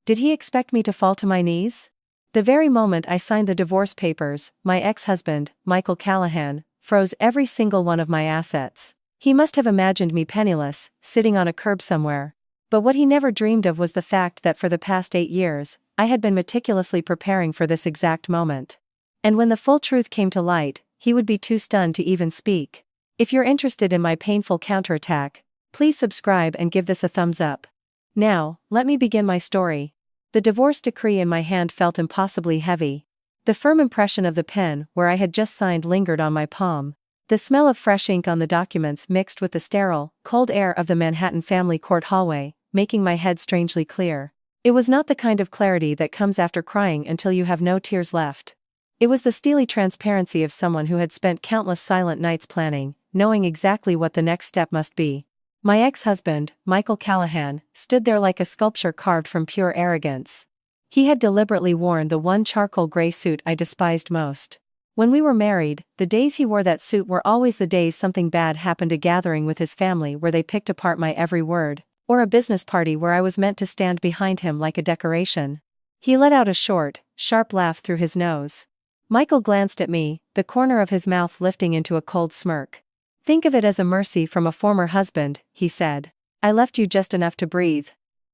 Did he expect me to fall to my knees? The very moment I signed the divorce papers, my ex-husband, Michael Callahan, froze every single one of my assets. He must have imagined me penniless, sitting on a curb somewhere. But what he never dreamed of was the fact that for the past 8 years, I had been meticulously preparing for this exact moment. And when the full truth came to light, he would be too stunned to even speak. If you're interested in my painful counterattack, please subscribe and give this a thumbs up. Now, let me begin my story. The divorce decree in my hand felt impossibly heavy. The firm impression of the pen where I had just signed lingered on my palm. The smell of fresh ink on the documents mixed with the sterile, cold air of the Manhattan family court hallway, making my head strangely clear. It was not the kind of clarity that comes after crying until you have no tears left. It was the steely transparency of someone who had spent countless silent nights planning, knowing exactly what the next step must be. My ex-husband, Michael Callahan, stood there like a sculpture carved from pure arrogance. He had deliberately worn the one charcoal gray suit I despised most. When we were married, the days he wore that suit were always the days something bad happened: a gathering with his family where they picked apart my every word, or a business party where I was meant to stand behind him like a decoration. He let out a short, sharp laugh through his nose. Michael glanced at me, the corner of his mouth lifting into a cold smirk. "Think of it as a mercy from a former husband," he said. "I left you just enough to breathe."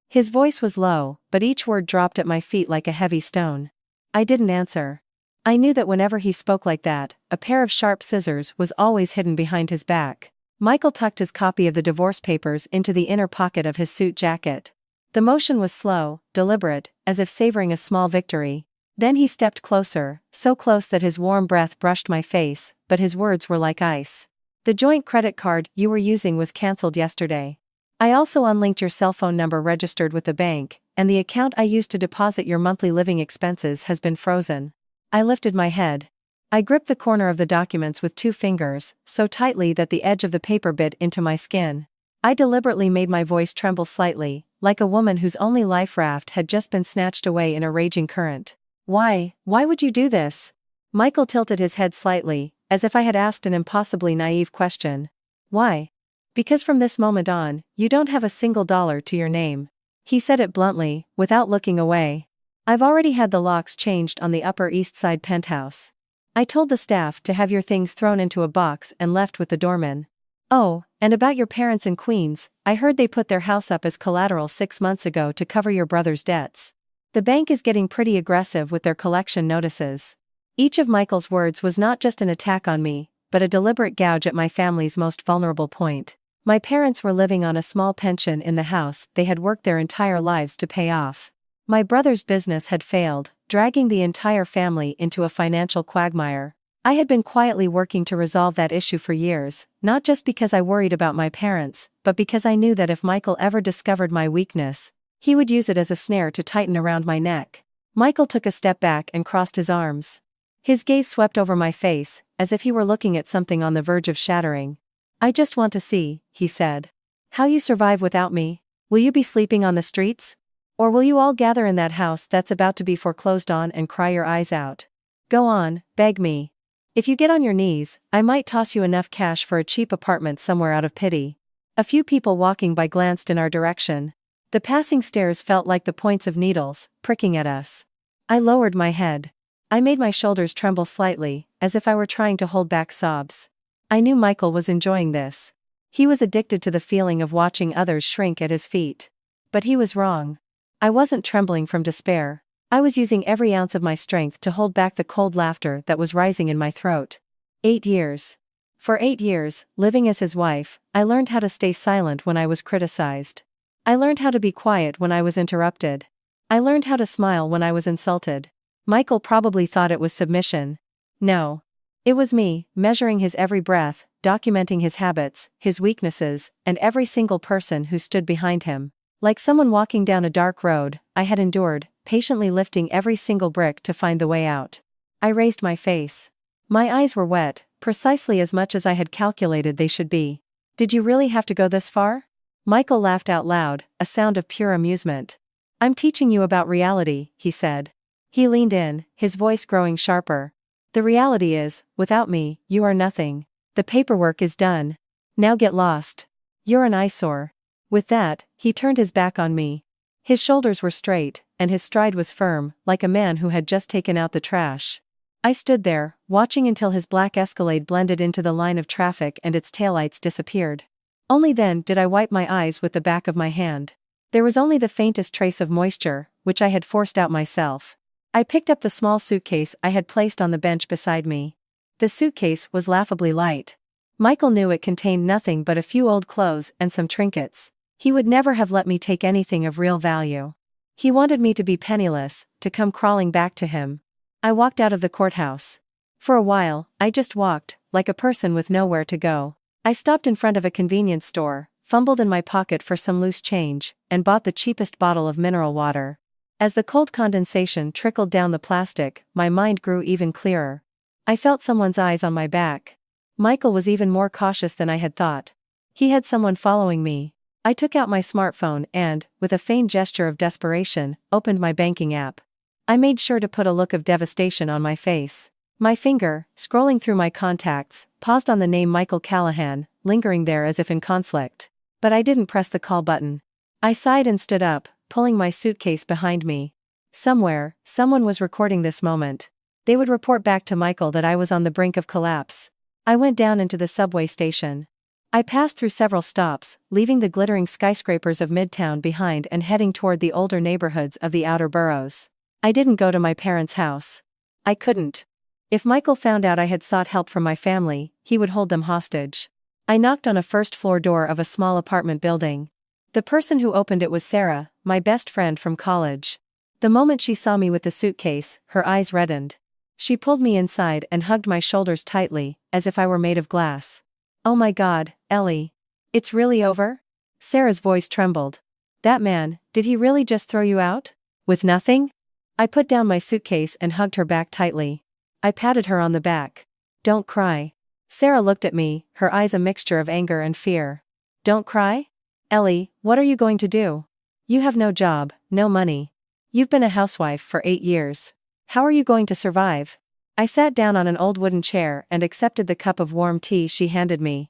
His voice was low, but each word dropped at my feet like a heavy stone. I didn't answer. I knew that whenever he spoke like that, a pair of sharp scissors was always hidden behind his back. Michael tucked his copy of the divorce papers into the inner pocket of his suit jacket. The motion was slow, deliberate, as if savoring a small victory. Then he stepped closer, so close that his warm breath brushed my face, but his words were like ice. "The joint credit card you were using was cancelled yesterday. I also unlinked your cell phone number registered with the bank, and the account I used to deposit your monthly living expenses has been frozen." I lifted my head. I gripped the corner of the documents with 2 fingers, so tightly that the edge of the paper bit into my skin. I deliberately made my voice tremble slightly, like a woman whose only life raft had just been snatched away in a raging current. Why would you do this?" Michael tilted his head slightly, as if I had asked an impossibly naive question. "Why? Because from this moment on, you don't have a single dollar to your name." He said it bluntly, without looking away. "I've already had the locks changed on the Upper East Side penthouse. I told the staff to have your things thrown into a box and left with the doorman. Oh, and about your parents in Queens, I heard they put their house up as collateral 6 months ago to cover your brother's debts. The bank is getting pretty aggressive with their collection notices." Each of Michael's words was not just an attack on me, but a deliberate gouge at my family's most vulnerable point. My parents were living on a small pension in the house they had worked their entire lives to pay off. My brother's business had failed, dragging the entire family into a financial quagmire. I had been quietly working to resolve that issue for years, not just because I worried about my parents, but because I knew that if Michael ever discovered my weakness, he would use it as a snare to tighten around my neck. Michael took a step back and crossed his arms. His gaze swept over my face, as if he were looking at something on the verge of shattering. "I just want to see," he said, "how you survive without me. Will you be sleeping on the streets? Or will you all gather in that house that's about to be foreclosed on and cry your eyes out? Go on, beg me. If you get on your knees, I might toss you enough cash for a cheap apartment somewhere out of pity." A few people walking by glanced in our direction. The passing stares felt like the points of needles, pricking at us. I lowered my head. I made my shoulders tremble slightly, as if I were trying to hold back sobs. I knew Michael was enjoying this. He was addicted to the feeling of watching others shrink at his feet. But he was wrong. I wasn't trembling from despair. I was using every ounce of my strength to hold back the cold laughter that was rising in my throat. 8 years. For 8 years, living as his wife, I learned how to stay silent when I was criticized. I learned how to be quiet when I was interrupted. I learned how to smile when I was insulted. Michael probably thought it was submission. No. It was me, measuring his every breath, documenting his habits, his weaknesses, and every single person who stood behind him. Like someone walking down a dark road, I had endured, patiently lifting every single brick to find the way out. I raised my face. My eyes were wet, precisely as much as I had calculated they should be. "Did you really have to go this far?" Michael laughed out loud, a sound of pure amusement. "I'm teaching you about reality," he said. He leaned in, his voice growing sharper. "The reality is, without me, you are nothing. The paperwork is done. Now get lost. You're an eyesore." With that, he turned his back on me. His shoulders were straight, and his stride was firm, like a man who had just taken out the trash. I stood there, watching until his black Escalade blended into the line of traffic and its taillights disappeared. Only then did I wipe my eyes with the back of my hand. There was only the faintest trace of moisture, which I had forced out myself. I picked up the small suitcase I had placed on the bench beside me. The suitcase was laughably light. Michael knew it contained nothing but a few old clothes and some trinkets. He would never have let me take anything of real value. He wanted me to be penniless, to come crawling back to him. I walked out of the courthouse. For a while, I just walked, like a person with nowhere to go. I stopped in front of a convenience store, fumbled in my pocket for some loose change, and bought the cheapest bottle of mineral water. As the cold condensation trickled down the plastic, my mind grew even clearer. I felt someone's eyes on my back. Michael was even more cautious than I had thought. He had someone following me. I took out my smartphone and, with a faint gesture of desperation, opened my banking app. I made sure to put a look of devastation on my face. My finger, scrolling through my contacts, paused on the name Michael Callahan, lingering there as if in conflict. But I didn't press the call button. I sighed and stood up, pulling my suitcase behind me. Somewhere, someone was recording this moment. They would report back to Michael that I was on the brink of collapse. I went down into the subway station. I passed through several stops, leaving the glittering skyscrapers of Midtown behind and heading toward the older neighborhoods of the outer boroughs. I didn't go to my parents' house. I couldn't. If Michael found out I had sought help from my family, he would hold them hostage. I knocked on a first-floor door of a small apartment building. The person who opened it was Sarah, my best friend from college. The moment she saw me with the suitcase, her eyes reddened. She pulled me inside and hugged my shoulders tightly, as if I were made of glass. "Oh my God, Ellie. It's really over?" Sarah's voice trembled. "That man, did he really just throw you out? With nothing?" I put down my suitcase and hugged her back tightly. I patted her on the back. "Don't cry." Sarah looked at me, her eyes a mixture of anger and fear. "Don't cry? Ellie, what are you going to do? You have no job, no money. You've been a housewife for 8 years. How are you going to survive?" I sat down on an old wooden chair and accepted the cup of warm tea she handed me.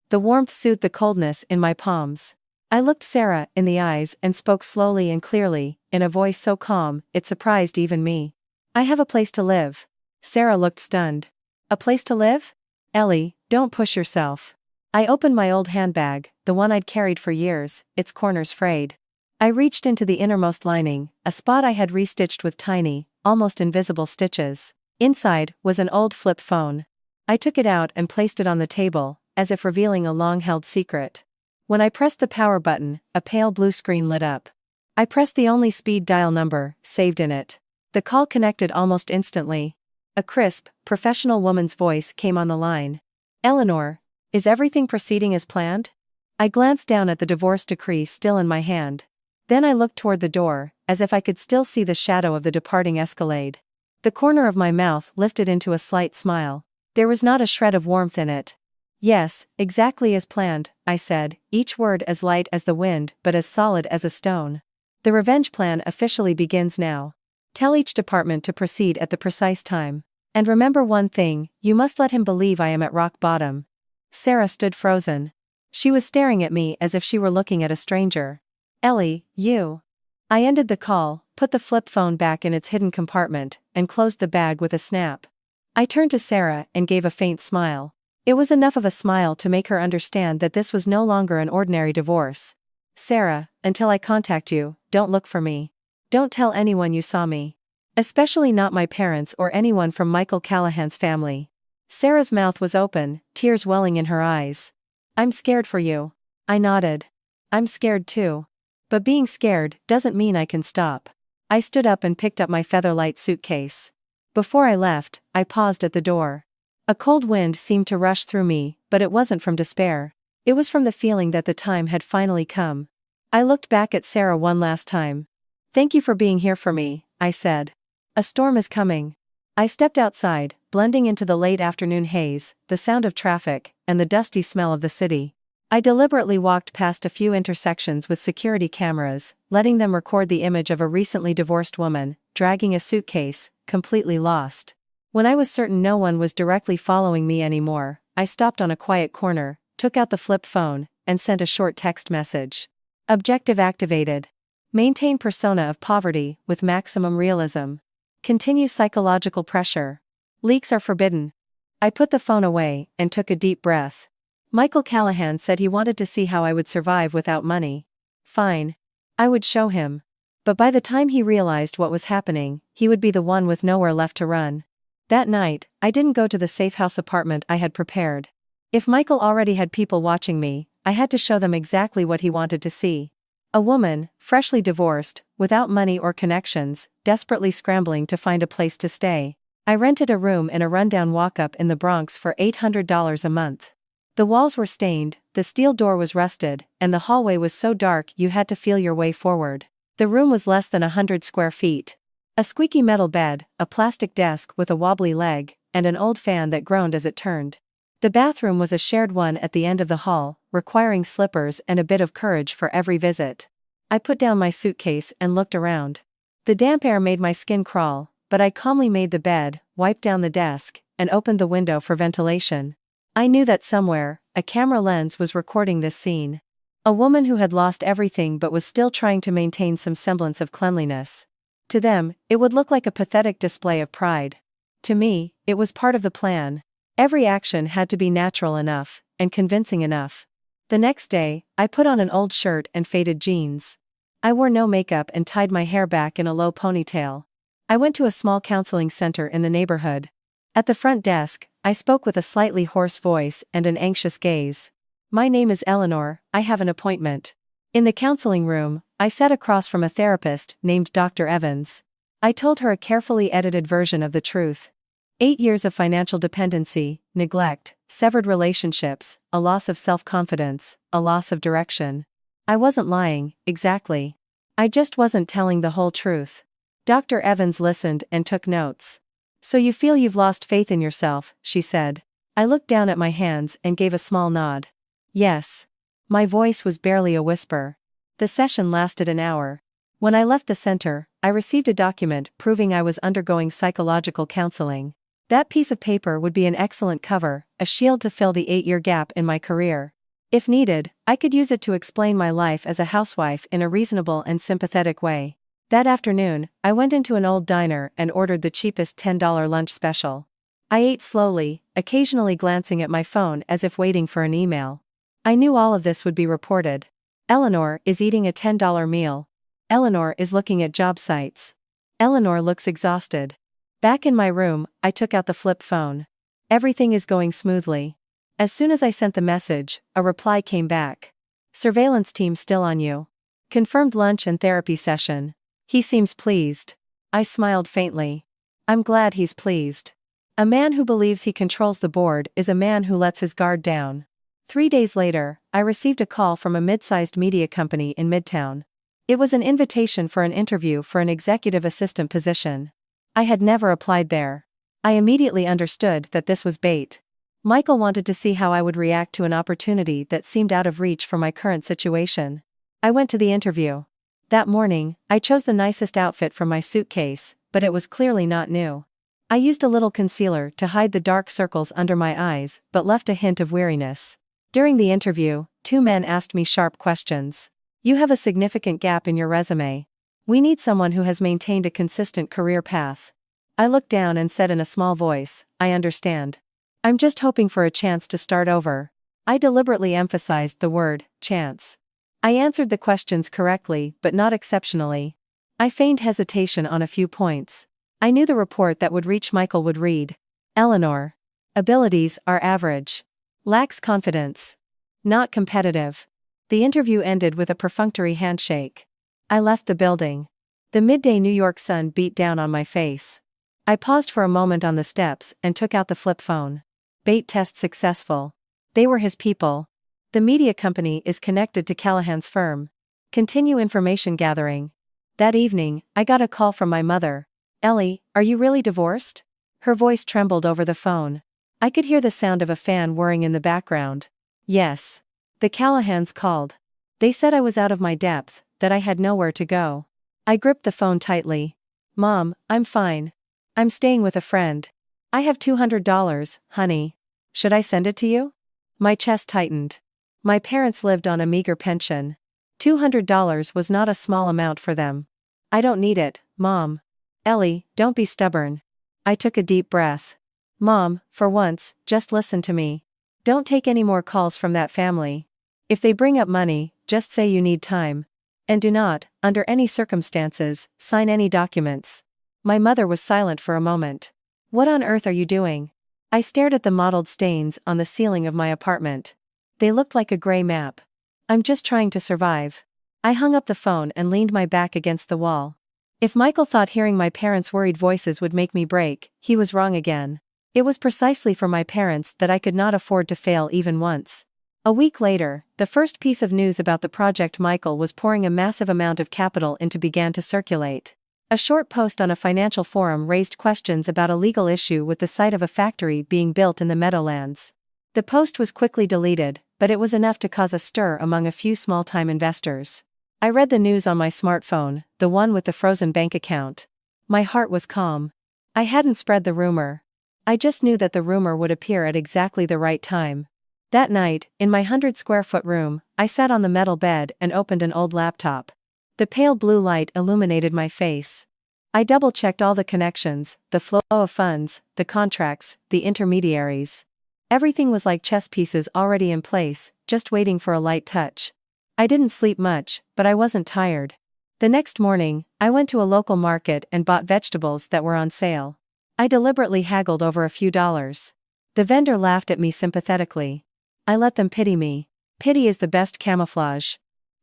The warmth soothed the coldness in my palms. I looked Sarah in the eyes and spoke slowly and clearly, in a voice so calm, it surprised even me. "I have a place to live." Sarah looked stunned. "A place to live? Ellie, don't push yourself." I opened my old handbag, the one I'd carried for years, its corners frayed. I reached into the innermost lining, a spot I had restitched with tiny, almost invisible stitches. Inside was an old flip phone. I took it out and placed it on the table, as if revealing a long-held secret. When I pressed the power button, a pale blue screen lit up. I pressed the only speed dial number saved in it. The call connected almost instantly. A crisp, professional woman's voice came on the line. "Eleanor, is everything proceeding as planned?" I glanced down at the divorce decree still in my hand. Then I looked toward the door, as if I could still see the shadow of the departing Escalade. The corner of my mouth lifted into a slight smile. There was not a shred of warmth in it. "Yes, exactly as planned," I said, each word as light as the wind but as solid as a stone. "The revenge plan officially begins now. Tell each department to proceed at the precise time. And remember one thing, you must let him believe I am at rock bottom." Sarah stood frozen. She was staring at me as if she were looking at a stranger. "Ellie, you..." I ended the call, put the flip phone back in its hidden compartment, and closed the bag with a snap. I turned to Sarah and gave a faint smile. It was enough of a smile to make her understand that this was no longer an ordinary divorce. "Sarah, until I contact you, don't look for me. Don't tell anyone you saw me. Especially not my parents or anyone from Michael Callahan's family." Sarah's mouth was open, tears welling in her eyes. "I'm scared for you." I nodded. "I'm scared too. But being scared doesn't mean I can stop." I stood up and picked up my Featherlight suitcase. Before I left, I paused at the door. A cold wind seemed to rush through me, but it wasn't from despair. It was from the feeling that the time had finally come. I looked back at Sarah one last time. "Thank you for being here for me," I said. "A storm is coming." I stepped outside, blending into the late afternoon haze, the sound of traffic, and the dusty smell of the city. I deliberately walked past a few intersections with security cameras, letting them record the image of a recently divorced woman, dragging a suitcase, completely lost. When I was certain no one was directly following me anymore, I stopped on a quiet corner, took out the flip phone, and sent a short text message. "Objective activated. Maintain persona of poverty with maximum realism. Continue psychological pressure. Leaks are forbidden. I put the phone away and took a deep breath. Michael Callahan said he wanted to see how I would survive without money. Fine. I would show him. But by the time he realized what was happening, he would be the one with nowhere left to run. That night, I didn't go to the safe house apartment I had prepared. If Michael already had people watching me, I had to show them exactly what he wanted to see. A woman, freshly divorced, without money or connections, desperately scrambling to find a place to stay. I rented a room in a rundown walk-up in the Bronx for $800 a month. The walls were stained, the steel door was rusted, and the hallway was so dark you had to feel your way forward. The room was less than 100 square feet. A squeaky metal bed, a plastic desk with a wobbly leg, and an old fan that groaned as it turned. The bathroom was a shared one at the end of the hall, requiring slippers and a bit of courage for every visit. I put down my suitcase and looked around. The damp air made my skin crawl, but I calmly made the bed, wiped down the desk, and opened the window for ventilation. I knew that somewhere, a camera lens was recording this scene. A woman who had lost everything but was still trying to maintain some semblance of cleanliness. To them, it would look like a pathetic display of pride. To me, it was part of the plan. Every action had to be natural enough, and convincing enough. The next day, I put on an old shirt and faded jeans. I wore no makeup and tied my hair back in a low ponytail. I went to a small counseling center in the neighborhood. At the front desk, I spoke with a slightly hoarse voice and an anxious gaze. "My name is Eleanor, I have an appointment." In the counseling room, I sat across from a therapist named Dr. Evans. I told her a carefully edited version of the truth. 8 years of financial dependency, neglect, severed relationships, a loss of self-confidence, a loss of direction. I wasn't lying, exactly. I just wasn't telling the whole truth. Dr. Evans listened and took notes. "So you feel you've lost faith in yourself," she said. I looked down at my hands and gave a small nod. "Yes." My voice was barely a whisper. The session lasted an hour. When I left the center, I received a document proving I was undergoing psychological counseling. That piece of paper would be an excellent cover, a shield to fill the 8-year gap in my career. If needed, I could use it to explain my life as a housewife in a reasonable and sympathetic way. That afternoon, I went into an old diner and ordered the cheapest $10 lunch special. I ate slowly, occasionally glancing at my phone as if waiting for an email. I knew all of this would be reported. Eleanor is eating a $10 meal. Eleanor is looking at job sites. Eleanor looks exhausted. Back in my room, I took out the flip phone. Everything is going smoothly. As soon as I sent the message, a reply came back. "Surveillance team still on you. Confirmed lunch and therapy session. He seems pleased." I smiled faintly. I'm glad he's pleased. A man who believes he controls the board is a man who lets his guard down. 3 days later, I received a call from a mid-sized media company in Midtown. It was an invitation for an interview for an executive assistant position. I had never applied there. I immediately understood that this was bait. Michael wanted to see how I would react to an opportunity that seemed out of reach for my current situation. I went to the interview. That morning, I chose the nicest outfit from my suitcase, but it was clearly not new. I used a little concealer to hide the dark circles under my eyes, but left a hint of weariness. During the interview, 2 men asked me sharp questions. "You have a significant gap in your resume. We need someone who has maintained a consistent career path." I looked down and said in a small voice, "I understand. I'm just hoping for a chance to start over." I deliberately emphasized the word, chance. I answered the questions correctly but not exceptionally. I feigned hesitation on a few points. I knew the report that would reach Michael would read, "Eleanor. Abilities are average. Lacks confidence. Not competitive." The interview ended with a perfunctory handshake. I left the building. The midday New York sun beat down on my face. I paused for a moment on the steps and took out the flip phone. Bait test successful. They were his people. The media company is connected to Callahan's firm. Continue information gathering. That evening, I got a call from my mother. "Ellie, are you really divorced?" Her voice trembled over the phone. I could hear the sound of a fan whirring in the background. "Yes. The Callahans called. They said I was out of my depth, that I had nowhere to go." I gripped the phone tightly. "Mom, I'm fine. I'm staying with a friend. I have $200, honey. Should I send it to you?" My chest tightened. My parents lived on a meager pension. $200 was not a small amount for them. I don't need it, Mom. Ellie, don't be stubborn. I took a deep breath. Mom, for once, just listen to me. Don't take any more calls from that family. If they bring up money, just say you need time. And do not, under any circumstances, sign any documents. My mother was silent for a moment. What on earth are you doing? I stared at the mottled stains on the ceiling of my apartment. They looked like a gray map. I'm just trying to survive. I hung up the phone and leaned my back against the wall. If Michael thought hearing my parents' worried voices would make me break, he was wrong again. It was precisely for my parents that I could not afford to fail even once. A week later, the first piece of news about the project Michael was pouring a massive amount of capital into began to circulate. A short post on a financial forum raised questions about a legal issue with the site of a factory being built in the Meadowlands. The post was quickly deleted, but it was enough to cause a stir among a few small-time investors. I read the news on my smartphone, the one with the frozen bank account. My heart was calm. I hadn't spread the rumor. I just knew that the rumor would appear at exactly the right time. That night, in my 100-square-foot room, I sat on the metal bed and opened an old laptop. The pale blue light illuminated my face. I double-checked all the connections, the flow of funds, the contracts, the intermediaries. Everything was like chess pieces already in place, just waiting for a light touch. I didn't sleep much, but I wasn't tired. The next morning, I went to a local market and bought vegetables that were on sale. I deliberately haggled over a few dollars. The vendor laughed at me sympathetically. I let them pity me. Pity is the best camouflage.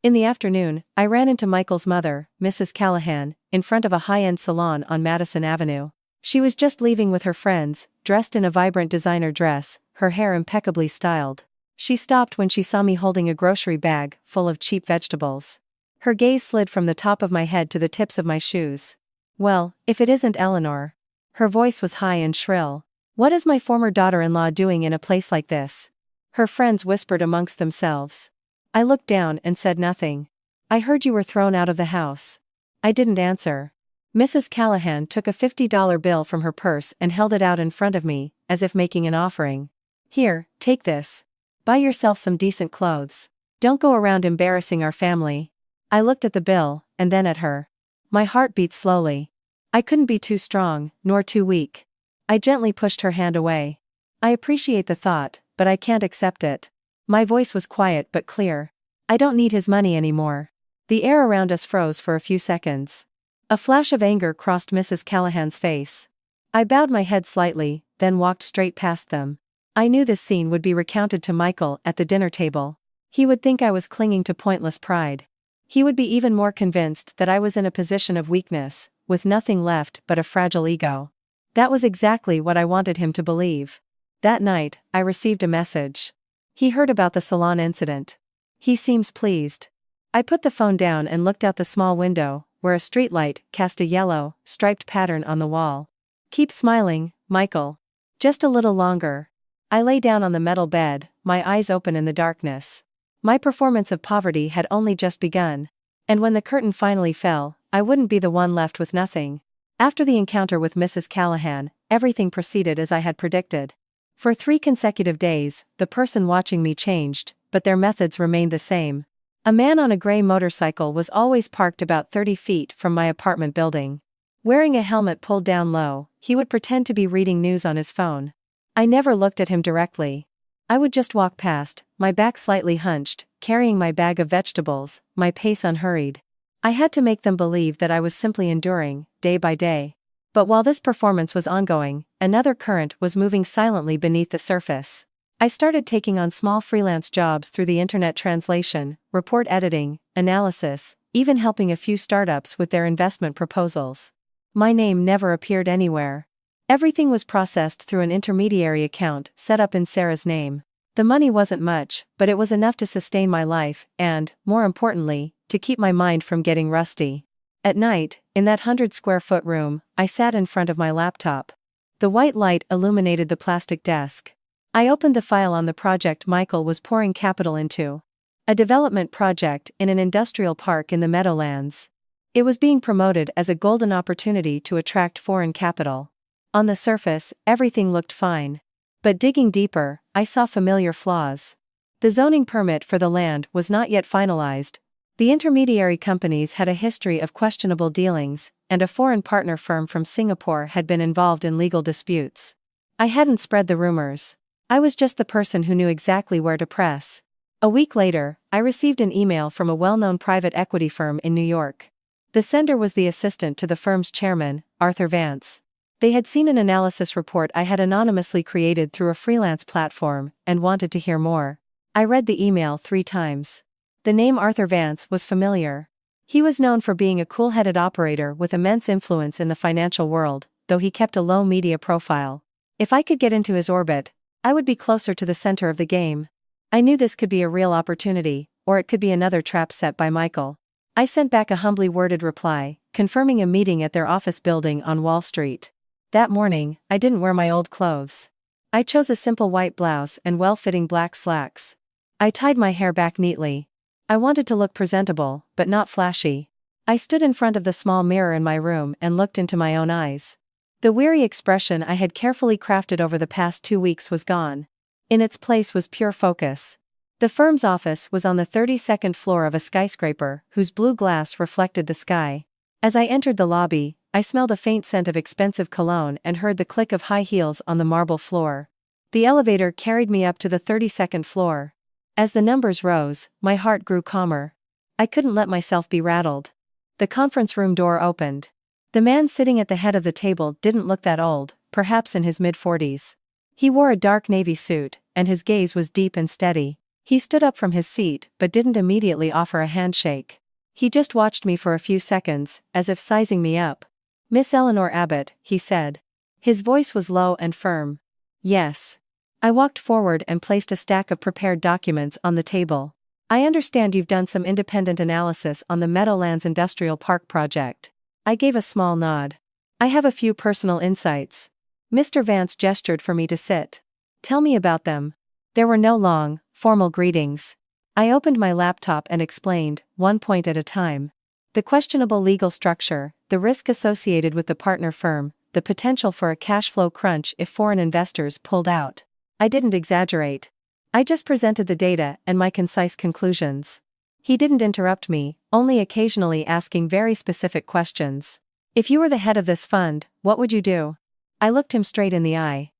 In the afternoon, I ran into Michael's mother, Mrs. Callahan, in front of a high-end salon on Madison Avenue. She was just leaving with her friends, dressed in a vibrant designer dress, her hair impeccably styled. She stopped when she saw me holding a grocery bag full of cheap vegetables. Her gaze slid from the top of my head to the tips of my shoes. Well, if it isn't Eleanor. Her voice was high and shrill. What is my former daughter-in-law doing in a place like this? Her friends whispered amongst themselves. I looked down and said nothing. I heard you were thrown out of the house. I didn't answer. Mrs. Callahan took a $50 bill from her purse and held it out in front of me, as if making an offering. Here, take this. Buy yourself some decent clothes. Don't go around embarrassing our family. I looked at the bill, and then at her. My heart beat slowly. I couldn't be too strong, nor too weak. I gently pushed her hand away. I appreciate the thought, but I can't accept it. My voice was quiet but clear. I don't need his money anymore. The air around us froze for a few seconds. A flash of anger crossed Mrs. Callahan's face. I bowed my head slightly, then walked straight past them. I knew this scene would be recounted to Michael at the dinner table. He would think I was clinging to pointless pride. He would be even more convinced that I was in a position of weakness, with nothing left but a fragile ego. That was exactly what I wanted him to believe. That night, I received a message. He heard about the salon incident. He seems pleased. I put the phone down and looked out the small window, where a streetlight cast a yellow, striped pattern on the wall. Keep smiling, Michael. Just a little longer. I lay down on the metal bed, my eyes open in the darkness. My performance of poverty had only just begun. And when the curtain finally fell, I wouldn't be the one left with nothing. After the encounter with Mrs. Callahan, everything proceeded as I had predicted. For 3 consecutive days, the person watching me changed, but their methods remained the same. A man on a gray motorcycle was always parked about 30 feet from my apartment building. Wearing a helmet pulled down low, he would pretend to be reading news on his phone. I never looked at him directly. I would just walk past, my back slightly hunched, carrying my bag of vegetables, my pace unhurried. I had to make them believe that I was simply enduring, day by day. But while this performance was ongoing, another current was moving silently beneath the surface. I started taking on small freelance jobs through the internet: translation, report editing, analysis, even helping a few startups with their investment proposals. My name never appeared anywhere. Everything was processed through an intermediary account set up in Sarah's name. The money wasn't much, but it was enough to sustain my life and, more importantly, to keep my mind from getting rusty. At night, in that 100-square-foot room, I sat in front of my laptop. The white light illuminated the plastic desk. I opened the file on the project Michael was pouring capital into. A development project in an industrial park in the Meadowlands. It was being promoted as a golden opportunity to attract foreign capital. On the surface, everything looked fine. But digging deeper, I saw familiar flaws. The zoning permit for the land was not yet finalized. The intermediary companies had a history of questionable dealings, and a foreign partner firm from Singapore had been involved in legal disputes. I hadn't spread the rumors. I was just the person who knew exactly where to press. A week later, I received an email from a well-known private equity firm in New York. The sender was the assistant to the firm's chairman, Arthur Vance. They had seen an analysis report I had anonymously created through a freelance platform and wanted to hear more. I read the email 3 times. The name Arthur Vance was familiar. He was known for being a cool-headed operator with immense influence in the financial world, though he kept a low media profile. If I could get into his orbit, I would be closer to the center of the game. I knew this could be a real opportunity, or it could be another trap set by Michael. I sent back a humbly worded reply, confirming a meeting at their office building on Wall Street. That morning, I didn't wear my old clothes. I chose a simple white blouse and well-fitting black slacks. I tied my hair back neatly. I wanted to look presentable, but not flashy. I stood in front of the small mirror in my room and looked into my own eyes. The weary expression I had carefully crafted over the past 2 weeks was gone. In its place was pure focus. The firm's office was on the 32nd floor of a skyscraper whose blue glass reflected the sky. As I entered the lobby, I smelled a faint scent of expensive cologne and heard the click of high heels on the marble floor. The elevator carried me up to the 32nd floor. As the numbers rose, my heart grew calmer. I couldn't let myself be rattled. The conference room door opened. The man sitting at the head of the table didn't look that old, perhaps in his mid-40s. He wore a dark navy suit, and his gaze was deep and steady. He stood up from his seat but didn't immediately offer a handshake. He just watched me for a few seconds, as if sizing me up. "Miss Eleanor Abbott," he said. His voice was low and firm. "Yes." I walked forward and placed a stack of prepared documents on the table. "I understand you've done some independent analysis on the Meadowlands Industrial Park project." I gave a small nod. "I have a few personal insights." Mr. Vance gestured for me to sit. "Tell me about them." There were no long, formal greetings. I opened my laptop and explained, one point at a time. The questionable legal structure, the risk associated with the partner firm, the potential for a cash flow crunch if foreign investors pulled out. I didn't exaggerate. I just presented the data and my concise conclusions. He didn't interrupt me, only occasionally asking very specific questions. "If you were the head of this fund, what would you do?" I looked him straight in the eye.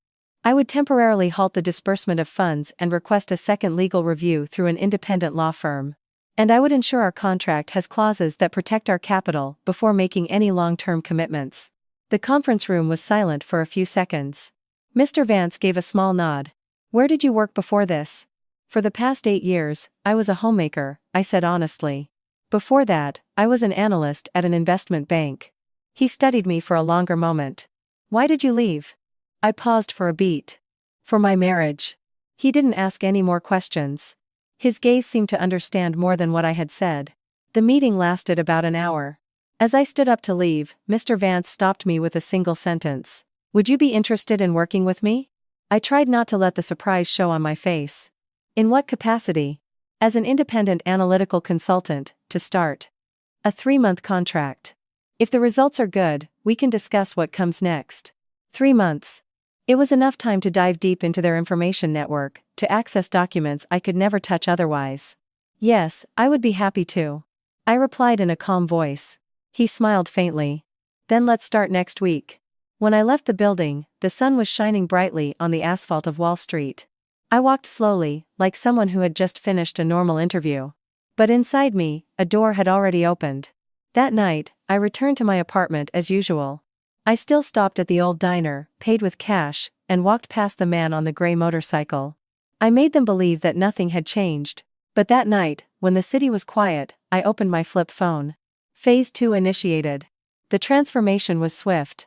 "I would temporarily halt the disbursement of funds and request a second legal review through an independent law firm. And I would ensure our contract has clauses that protect our capital before making any long-term commitments." The conference room was silent for a few seconds. Mr. Vance gave a small nod. "Where did you work before this?" "For the past 8 years, I was a homemaker," I said honestly. "Before that, I was an analyst at an investment bank." He studied me for a longer moment. "Why did you leave?" I paused for a beat. "For my marriage." He didn't ask any more questions. His gaze seemed to understand more than what I had said. The meeting lasted about an hour. As I stood up to leave, Mr. Vance stopped me with a single sentence. "Would you be interested in working with me?" I tried not to let the surprise show on my face. "In what capacity?" "As an independent analytical consultant, to start. A 3-month contract. If the results are good, we can discuss what comes next." 3 months. It was enough time to dive deep into their information network, to access documents I could never touch otherwise. "Yes, I would be happy to," I replied in a calm voice. He smiled faintly. "Then let's start next week." When I left the building, the sun was shining brightly on the asphalt of Wall Street. I walked slowly, like someone who had just finished a normal interview. But inside me, a door had already opened. That night, I returned to my apartment as usual. I still stopped at the old diner, paid with cash, and walked past the man on the gray motorcycle. I made them believe that nothing had changed. But that night, when the city was quiet, I opened my flip phone. Phase 2 initiated. The transformation was swift.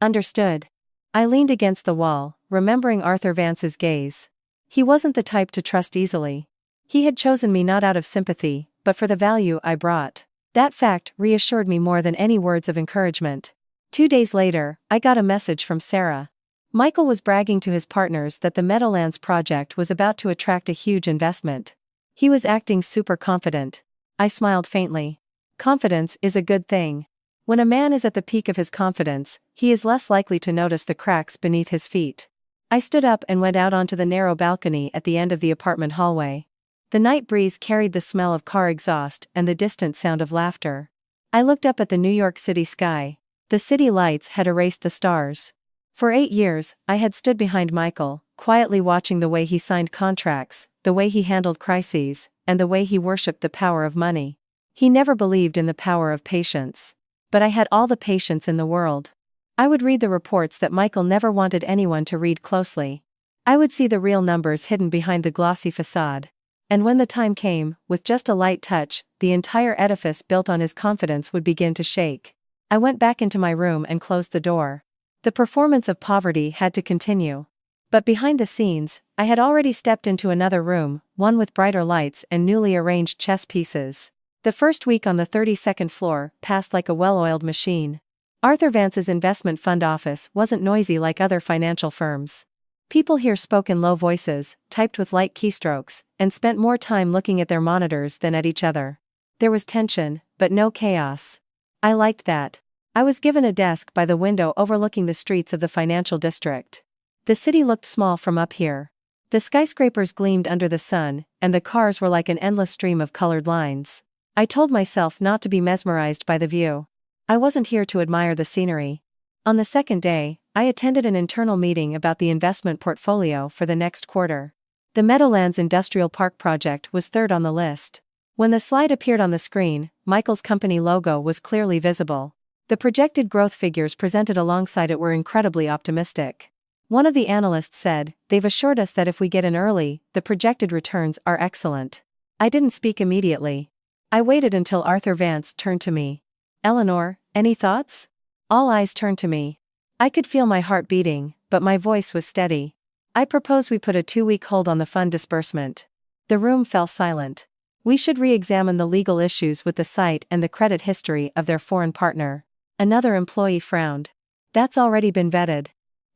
Understood. I leaned against the wall, remembering Arthur Vance's gaze. He wasn't the type to trust easily. He had chosen me not out of sympathy, but for the value I brought. That fact reassured me more than any words of encouragement. 2 days later, I got a message from Sarah. Michael was bragging to his partners that the Meadowlands project was about to attract a huge investment. He was acting super confident. I smiled faintly. Confidence is a good thing. When a man is at the peak of his confidence, he is less likely to notice the cracks beneath his feet. I stood up and went out onto the narrow balcony at the end of the apartment hallway. The night breeze carried the smell of car exhaust and the distant sound of laughter. I looked up at the New York City sky. The city lights had erased the stars. For 8 years, I had stood behind Michael, quietly watching the way he signed contracts, the way he handled crises, and the way he worshipped the power of money. He never believed in the power of patience. But I had all the patience in the world. I would read the reports that Michael never wanted anyone to read closely. I would see the real numbers hidden behind the glossy facade. And when the time came, with just a light touch, the entire edifice built on his confidence would begin to shake. I went back into my room and closed the door. The performance of poverty had to continue. But behind the scenes, I had already stepped into another room, one with brighter lights and newly arranged chess pieces. The first week on the 32nd floor passed like a well-oiled machine. Arthur Vance's investment fund office wasn't noisy like other financial firms. People here spoke in low voices, typed with light keystrokes, and spent more time looking at their monitors than at each other. There was tension, but no chaos. I liked that. I was given a desk by the window overlooking the streets of the financial district. The city looked small from up here. The skyscrapers gleamed under the sun, and the cars were like an endless stream of colored lines. I told myself not to be mesmerized by the view. I wasn't here to admire the scenery. On the second day, I attended an internal meeting about the investment portfolio for the next quarter. The Meadowlands Industrial Park project was third on the list. When the slide appeared on the screen, Michael's company logo was clearly visible. The projected growth figures presented alongside it were incredibly optimistic. One of the analysts said, "They've assured us that if we get in early, the projected returns are excellent." I didn't speak immediately. I waited until Arthur Vance turned to me. "Eleanor, any thoughts?" All eyes turned to me. I could feel my heart beating, but my voice was steady. "I propose we put a 2-week hold on the fund disbursement." The room fell silent. "We should re-examine the legal issues with the site and the credit history of their foreign partner." Another employee frowned. "That's already been vetted."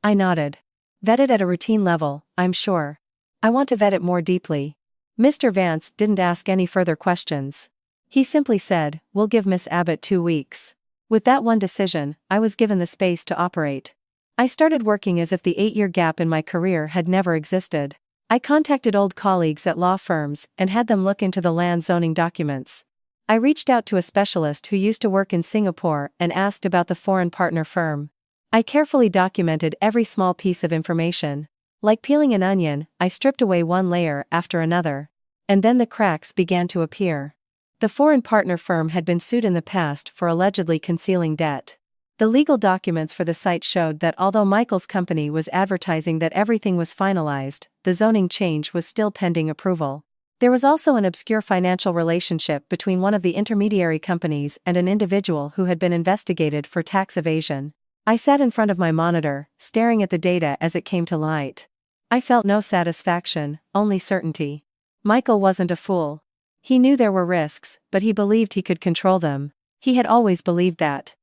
I nodded. "Vetted at a routine level, I'm sure. I want to vet it more deeply." Mr. Vance didn't ask any further questions. He simply said, "We'll give Miss Abbott 2 weeks." With that one decision, I was given the space to operate. I started working as if the 8-year gap in my career had never existed. I contacted old colleagues at law firms and had them look into the land zoning documents. I reached out to a specialist who used to work in Singapore and asked about the foreign partner firm. I carefully documented every small piece of information. Like peeling an onion, I stripped away one layer after another. And then the cracks began to appear. The foreign partner firm had been sued in the past for allegedly concealing debt. The legal documents for the site showed that although Michael's company was advertising that everything was finalized, the zoning change was still pending approval. There was also an obscure financial relationship between one of the intermediary companies and an individual who had been investigated for tax evasion. I sat in front of my monitor, staring at the data as it came to light. I felt no satisfaction, only certainty. Michael wasn't a fool. He knew there were risks, but he believed he could control them. He had always believed that.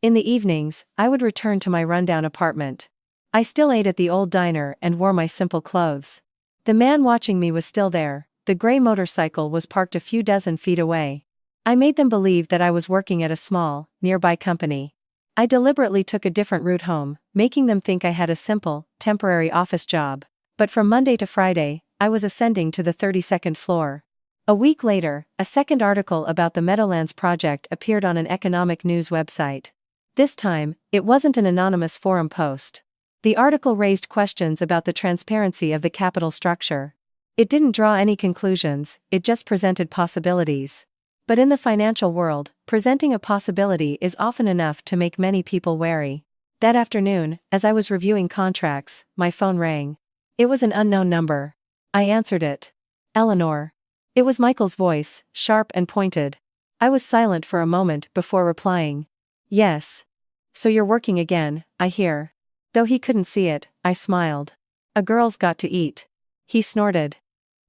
In the evenings, I would return to my rundown apartment. I still ate at the old diner and wore my simple clothes. The man watching me was still there. The gray motorcycle was parked a few dozen feet away. I made them believe that I was working at a small, nearby company. I deliberately took a different route home, making them think I had a simple, temporary office job. But from Monday to Friday, I was ascending to the 32nd floor. A week later, a second article about the Meadowlands project appeared on an economic news website. This time, it wasn't an anonymous forum post. The article raised questions about the transparency of the capital structure. It didn't draw any conclusions, it just presented possibilities. But in the financial world, presenting a possibility is often enough to make many people wary. That afternoon, as I was reviewing contracts, my phone rang. It was an unknown number. I answered it. "Eleanor." It was Michael's voice, sharp and pointed. I was silent for a moment before replying. "Yes. So you're working again, I hear." Though he couldn't see it, I smiled. "A girl's got to eat." He snorted.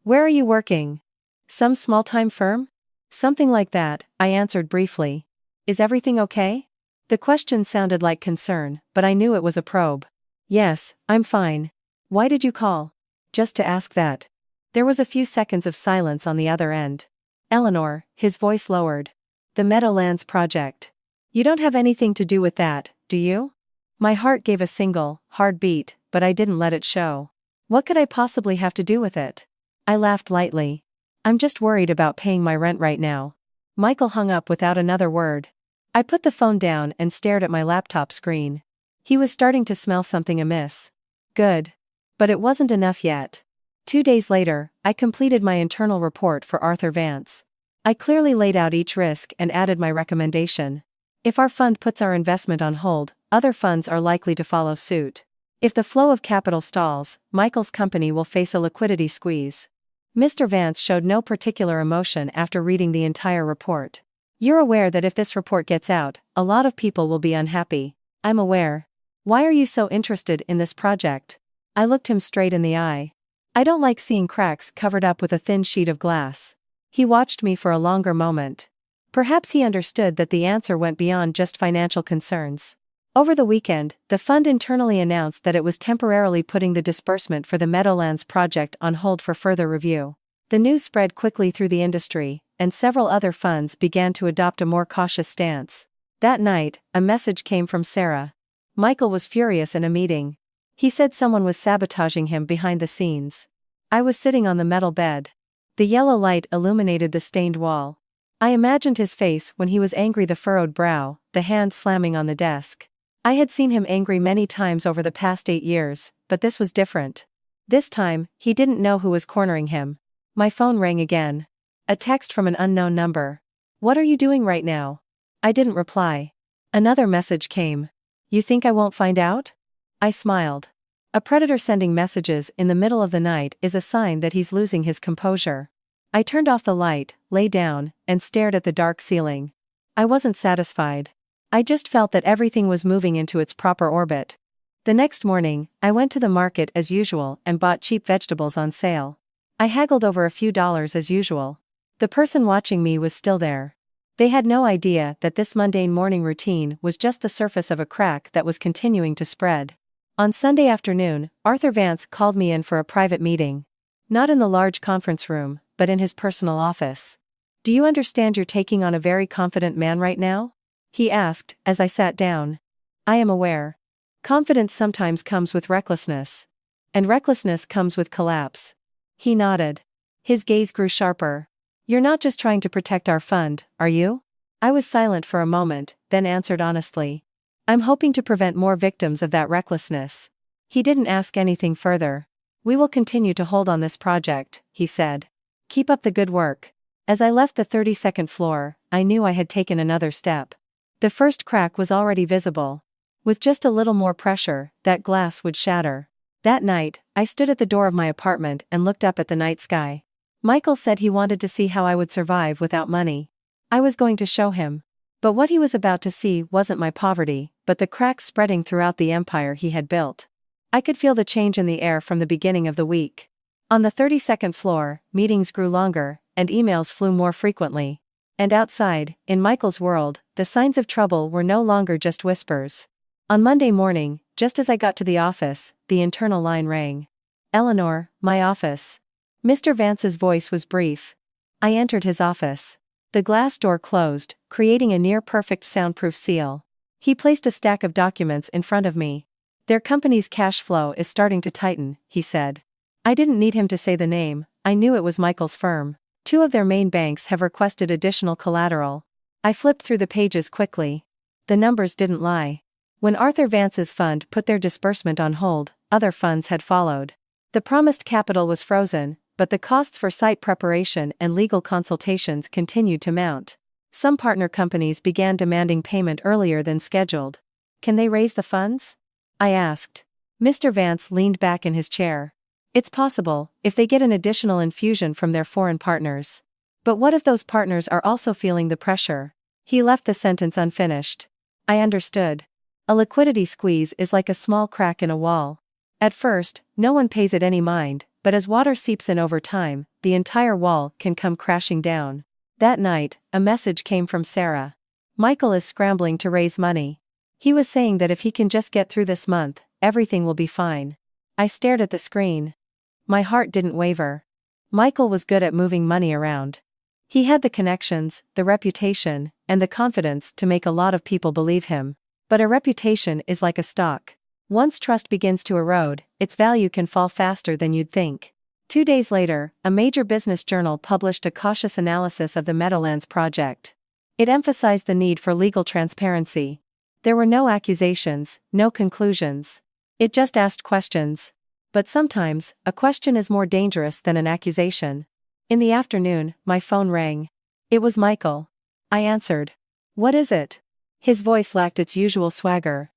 "Where are you working? Some small-time firm?" "Something like that," I answered briefly. "Is everything okay?" The question sounded like concern, but I knew it was a probe. "Yes, I'm fine. Why did you call?" "Just to ask that." There was a few seconds of silence on the other end. "Eleanor," his voice lowered. "The Meadowlands project. You don't have anything to do with that, do you?" My heart gave a single, hard beat, but I didn't let it show. What could I possibly have to do with it? I laughed lightly. I'm just worried about paying my rent right now. Michael hung up without another word. I put the phone down and stared at my laptop screen. He was starting to smell something amiss. Good. But it wasn't enough yet. 2 days later, I completed my internal report for Arthur Vance. I clearly laid out each risk and added my recommendation. If our fund puts our investment on hold, other funds are likely to follow suit. If the flow of capital stalls, Michael's company will face a liquidity squeeze. Mr. Vance showed no particular emotion after reading the entire report. You're aware that if this report gets out, a lot of people will be unhappy. I'm aware. Why are you so interested in this project? I looked him straight in the eye. I don't like seeing cracks covered up with a thin sheet of glass. He watched me for a longer moment. Perhaps he understood that the answer went beyond just financial concerns. Over the weekend, the fund internally announced that it was temporarily putting the disbursement for the Meadowlands project on hold for further review. The news spread quickly through the industry, and several other funds began to adopt a more cautious stance. That night, a message came from Sarah. Michael was furious in a meeting. He said someone was sabotaging him behind the scenes. I was sitting on the metal bed. The yellow light illuminated the stained wall. I imagined his face when he was angry, the furrowed brow, the hand slamming on the desk. I had seen him angry many times over the past 8 years, but this was different. This time, he didn't know who was cornering him. My phone rang again. A text from an unknown number. What are you doing right now? I didn't reply. Another message came. You think I won't find out? I smiled. A predator sending messages in the middle of the night is a sign that he's losing his composure. I turned off the light, lay down, and stared at the dark ceiling. I wasn't satisfied. I just felt that everything was moving into its proper orbit. The next morning, I went to the market as usual and bought cheap vegetables on sale. I haggled over a few dollars as usual. The person watching me was still there. They had no idea that this mundane morning routine was just the surface of a crack that was continuing to spread. On Sunday afternoon, Arthur Vance called me in for a private meeting. Not in the large conference room, but in his personal office. Do you understand you're taking on a very confident man right now? He asked, as I sat down. I am aware. Confidence sometimes comes with recklessness. And recklessness comes with collapse. He nodded. His gaze grew sharper. You're not just trying to protect our fund, are you? I was silent for a moment, then answered honestly. I'm hoping to prevent more victims of that recklessness. He didn't ask anything further. We will continue to hold on this project, he said. Keep up the good work. As I left the 32nd floor, I knew I had taken another step. The first crack was already visible. With just a little more pressure, that glass would shatter. That night, I stood at the door of my apartment and looked up at the night sky. Michael said he wanted to see how I would survive without money. I was going to show him. But what he was about to see wasn't my poverty, but the cracks spreading throughout the empire he had built. I could feel the change in the air from the beginning of the week. On the 32nd floor, meetings grew longer, and emails flew more frequently. And outside, in Michael's world, the signs of trouble were no longer just whispers. On Monday morning, just as I got to the office, the internal line rang. Eleanor, my office. Mr. Vance's voice was brief. I entered his office. The glass door closed, creating a near-perfect soundproof seal. He placed a stack of documents in front of me. Their company's cash flow is starting to tighten, he said. I didn't need him to say the name, I knew it was Michael's firm. 2 of their main banks have requested additional collateral. I flipped through the pages quickly. The numbers didn't lie. When Arthur Vance's fund put their disbursement on hold, other funds had followed. The promised capital was frozen, but the costs for site preparation and legal consultations continued to mount. Some partner companies began demanding payment earlier than scheduled. Can they raise the funds? I asked. Mr. Vance leaned back in his chair. It's possible, if they get an additional infusion from their foreign partners. But what if those partners are also feeling the pressure? He left the sentence unfinished. I understood. A liquidity squeeze is like a small crack in a wall. At first, no one pays it any mind, but as water seeps in over time, the entire wall can come crashing down. That night, a message came from Sarah. Michael is scrambling to raise money. He was saying that if he can just get through this month, everything will be fine. I stared at the screen. My heart didn't waver. Michael was good at moving money around. He had the connections, the reputation, and the confidence to make a lot of people believe him. But a reputation is like a stock. Once trust begins to erode, its value can fall faster than you'd think. 2 days later, a major business journal published a cautious analysis of the Meadowlands project. It emphasized the need for legal transparency. There were no accusations, no conclusions. It just asked questions. But sometimes, a question is more dangerous than an accusation. In the afternoon, my phone rang. It was Michael. I answered. "What is it?" His voice lacked its usual swagger.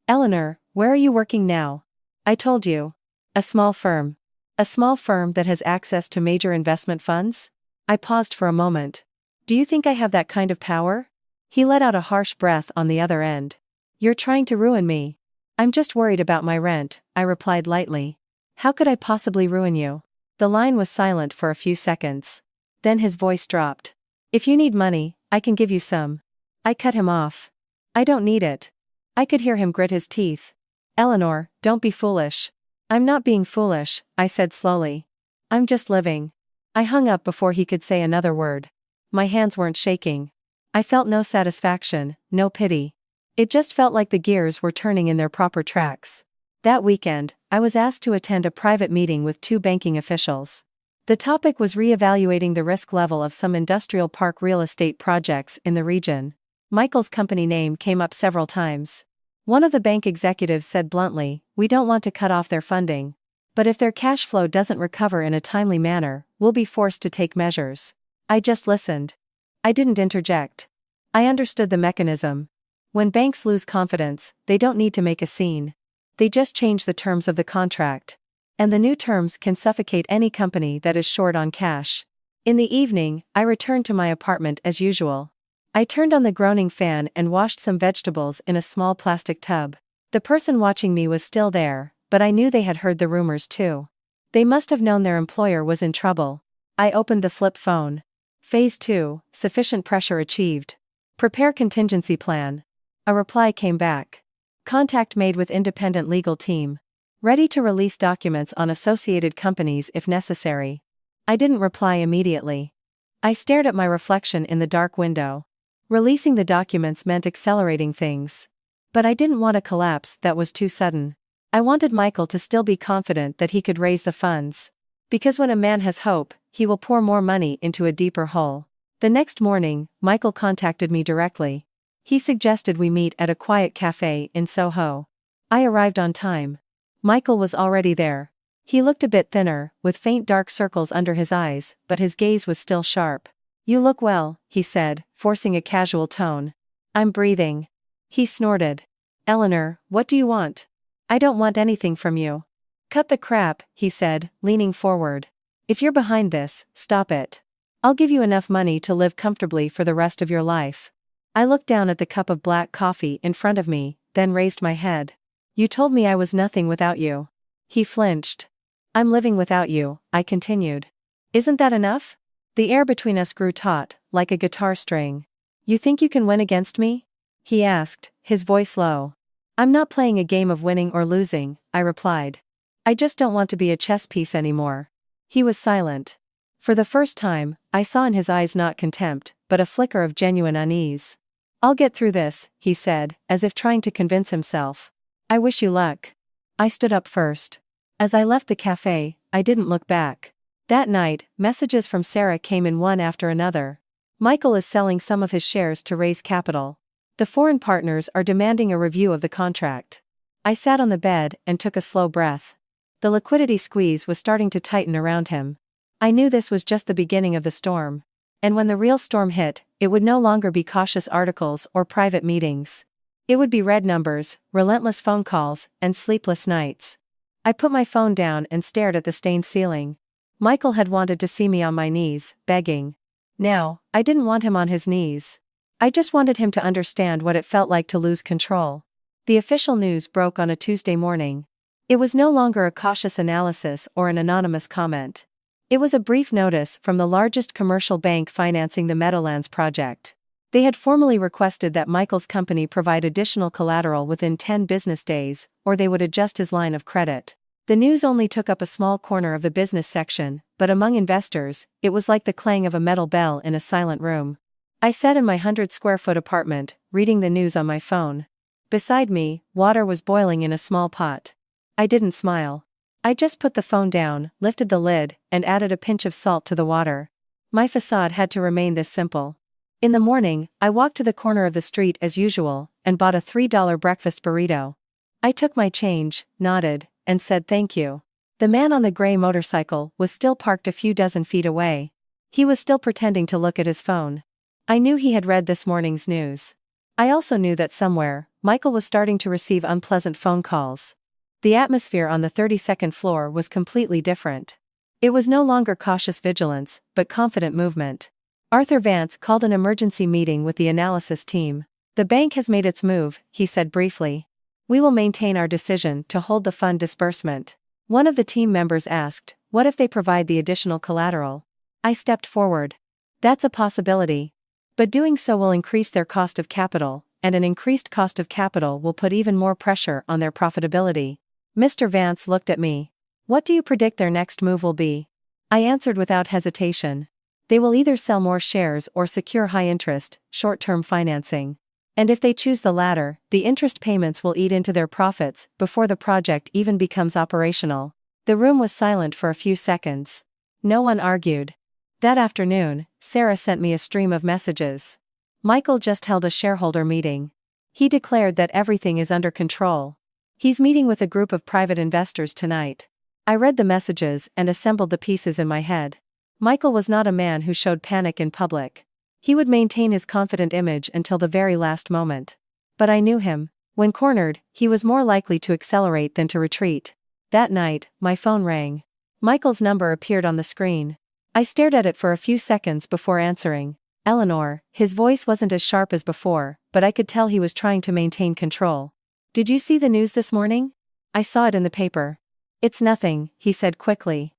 "Eleanor, where are you working now?" "I told you. A small firm." "A small firm that has access to major investment funds?" I paused for a moment. "Do you think I have that kind of power?" He let out a harsh breath on the other end. "You're trying to ruin me." "I'm just worried about my rent," I replied lightly. "How could I possibly ruin you?" The line was silent for a few seconds. Then his voice dropped. "If you need money, I can give you some." I cut him off. "I don't need it." I could hear him grit his teeth. "Eleanor, don't be foolish." "I'm not being foolish," I said slowly. "I'm just living." I hung up before he could say another word. My hands weren't shaking. I felt no satisfaction, no pity. It just felt like the gears were turning in their proper tracks. That weekend, I was asked to attend a private meeting with 2 banking officials. The topic was re-evaluating the risk level of some industrial park real estate projects in the region. Michael's company name came up several times. One of the bank executives said bluntly, "We don't want to cut off their funding. But if their cash flow doesn't recover in a timely manner, we'll be forced to take measures." I just listened. I didn't interject. I understood the mechanism. When banks lose confidence, they don't need to make a scene. They just change the terms of the contract. And the new terms can suffocate any company that is short on cash. In the evening, I returned to my apartment as usual. I turned on the groaning fan and washed some vegetables in a small plastic tub. The person watching me was still there, but I knew they had heard the rumors too. They must have known their employer was in trouble. I opened the flip phone. Phase 2, sufficient pressure achieved. Prepare contingency plan. A reply came back. Contact made with independent legal team. Ready to release documents on associated companies if necessary. I didn't reply immediately. I stared at my reflection in the dark window. Releasing the documents meant accelerating things. But I didn't want a collapse that was too sudden. I wanted Michael to still be confident that he could raise the funds. Because when a man has hope, he will pour more money into a deeper hole. The next morning, Michael contacted me directly. He suggested we meet at a quiet cafe in Soho. I arrived on time. Michael was already there. He looked a bit thinner, with faint dark circles under his eyes, but his gaze was still sharp. "You look well," he said, forcing a casual tone. "I'm breathing." He snorted. "Eleanor, what do you want?" "I don't want anything from you." "Cut the crap," he said, leaning forward. "If you're behind this, stop it. I'll give you enough money to live comfortably for the rest of your life." I looked down at the cup of black coffee in front of me, then raised my head. "You told me I was nothing without you." He flinched. "I'm living without you," I continued. "Isn't that enough?" The air between us grew taut, like a guitar string. "You think you can win against me?" he asked, his voice low. "I'm not playing a game of winning or losing," I replied. "I just don't want to be a chess piece anymore." He was silent. For the first time, I saw in his eyes not contempt, but a flicker of genuine unease. "I'll get through this," he said, as if trying to convince himself. "I wish you luck." I stood up first. As I left the cafe, I didn't look back. That night, messages from Sarah came in one after another. "Michael is selling some of his shares to raise capital. The foreign partners are demanding a review of the contract." I sat on the bed and took a slow breath. The liquidity squeeze was starting to tighten around him. I knew this was just the beginning of the storm. And when the real storm hit, it would no longer be cautious articles or private meetings. It would be red numbers, relentless phone calls, and sleepless nights. I put my phone down and stared at the stained ceiling. Michael had wanted to see me on my knees, begging. Now, I didn't want him on his knees. I just wanted him to understand what it felt like to lose control. The official news broke on a Tuesday morning. It was no longer a cautious analysis or an anonymous comment. It was a brief notice from the largest commercial bank financing the Meadowlands project. They had formally requested that Michael's company provide additional collateral within 10 business days, or they would adjust his line of credit. The news only took up a small corner of the business section, but among investors, it was like the clang of a metal bell in a silent room. I sat in my 100-square-foot apartment, reading the news on my phone. Beside me, water was boiling in a small pot. I didn't smile. I just put the phone down, lifted the lid, and added a pinch of salt to the water. My facade had to remain this simple. In the morning, I walked to the corner of the street as usual, and bought a $3 breakfast burrito. I took my change, nodded, and said thank you. The man on the gray motorcycle was still parked a few dozen feet away. He was still pretending to look at his phone. I knew he had read this morning's news. I also knew that somewhere, Michael was starting to receive unpleasant phone calls. The atmosphere on the 32nd floor was completely different. It was no longer cautious vigilance, but confident movement. Arthur Vance called an emergency meeting with the analysis team. The bank has made its move, he said briefly. We will maintain our decision to hold the fund disbursement. One of the team members asked, what if they provide the additional collateral? I stepped forward. That's a possibility. But doing so will increase their cost of capital, and an increased cost of capital will put even more pressure on their profitability. Mr. Vance looked at me. What do you predict their next move will be? I answered without hesitation. They will either sell more shares or secure high-interest, short-term financing. And if they choose the latter, the interest payments will eat into their profits before the project even becomes operational. The room was silent for a few seconds. No one argued. That afternoon, Sarah sent me a stream of messages. Michael just held a shareholder meeting. He declared that everything is under control. He's meeting with a group of private investors tonight. I read the messages and assembled the pieces in my head. Michael was not a man who showed panic in public. He would maintain his confident image until the very last moment. But I knew him. When cornered, he was more likely to accelerate than to retreat. That night, my phone rang. Michael's number appeared on the screen. I stared at it for a few seconds before answering. Eleanor, his voice wasn't as sharp as before, but I could tell he was trying to maintain control. Did you see the news this morning? I saw it in the paper. It's nothing, he said quickly.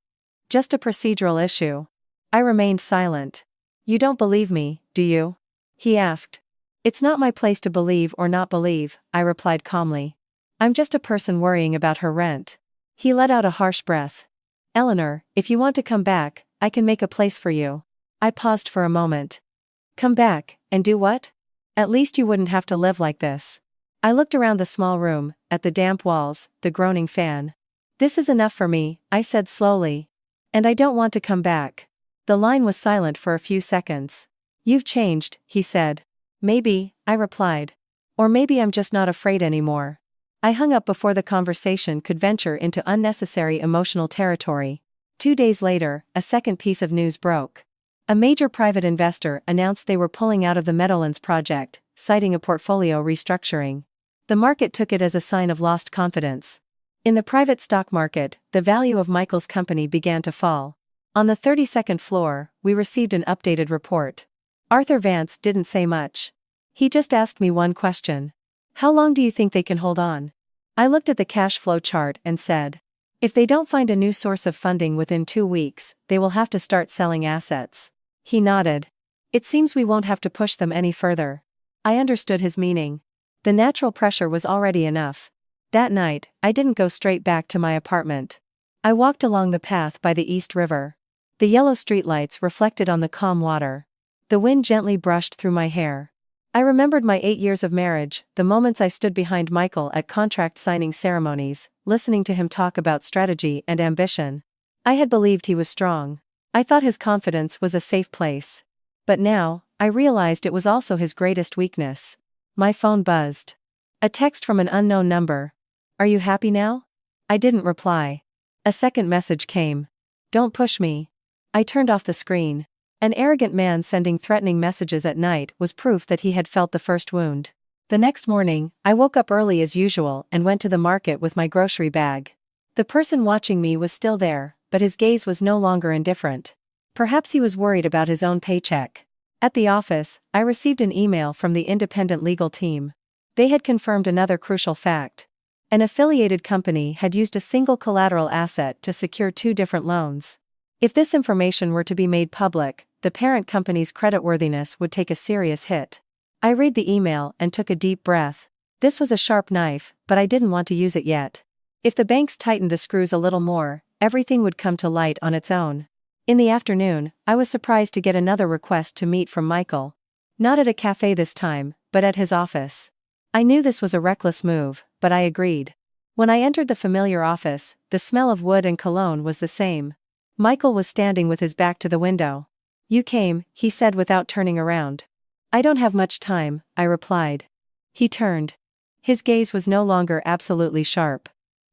Just a procedural issue. I remained silent. You don't believe me, do you? He asked. It's not my place to believe or not believe, I replied calmly. I'm just a person worrying about her rent. He let out a harsh breath. Eleanor, if you want to come back, I can make a place for you. I paused for a moment. Come back, and do what? At least you wouldn't have to live like this. I looked around the small room, at the damp walls, the groaning fan. This is enough for me, I said slowly. And I don't want to come back. The line was silent for a few seconds. You've changed, he said. Maybe, I replied. Or maybe I'm just not afraid anymore. I hung up before the conversation could venture into unnecessary emotional territory. 2 days later, a second piece of news broke. A major private investor announced they were pulling out of the Meadowlands project, citing a portfolio restructuring. The market took it as a sign of lost confidence. In the private stock market, the value of Michael's company began to fall. On the 32nd floor, we received an updated report. Arthur Vance didn't say much. He just asked me one question. How long do you think they can hold on? I looked at the cash flow chart and said, if they don't find a new source of funding within 2 weeks, they will have to start selling assets. He nodded. It seems we won't have to push them any further. I understood his meaning. The natural pressure was already enough. That night, I didn't go straight back to my apartment. I walked along the path by the East River. The yellow streetlights reflected on the calm water. The wind gently brushed through my hair. I remembered my 8 years of marriage, the moments I stood behind Michael at contract signing ceremonies, listening to him talk about strategy and ambition. I had believed he was strong. I thought his confidence was a safe place. But now, I realized it was also his greatest weakness. My phone buzzed. A text from an unknown number. Are you happy now? I didn't reply. A second message came. Don't push me. I turned off the screen. An arrogant man sending threatening messages at night was proof that he had felt the first wound. The next morning, I woke up early as usual and went to the market with my grocery bag. The person watching me was still there, but his gaze was no longer indifferent. Perhaps he was worried about his own paycheck. At the office, I received an email from the independent legal team. They had confirmed another crucial fact. An affiliated company had used a single collateral asset to secure 2 different loans. If this information were to be made public, the parent company's creditworthiness would take a serious hit. I read the email and took a deep breath. This was a sharp knife, but I didn't want to use it yet. If the banks tightened the screws a little more, everything would come to light on its own. In the afternoon, I was surprised to get another request to meet from Michael. Not at a cafe this time, but at his office. I knew this was a reckless move, but I agreed. When I entered the familiar office, the smell of wood and cologne was the same. Michael was standing with his back to the window. "You came," he said without turning around. "I don't have much time," I replied. He turned. His gaze was no longer absolutely sharp.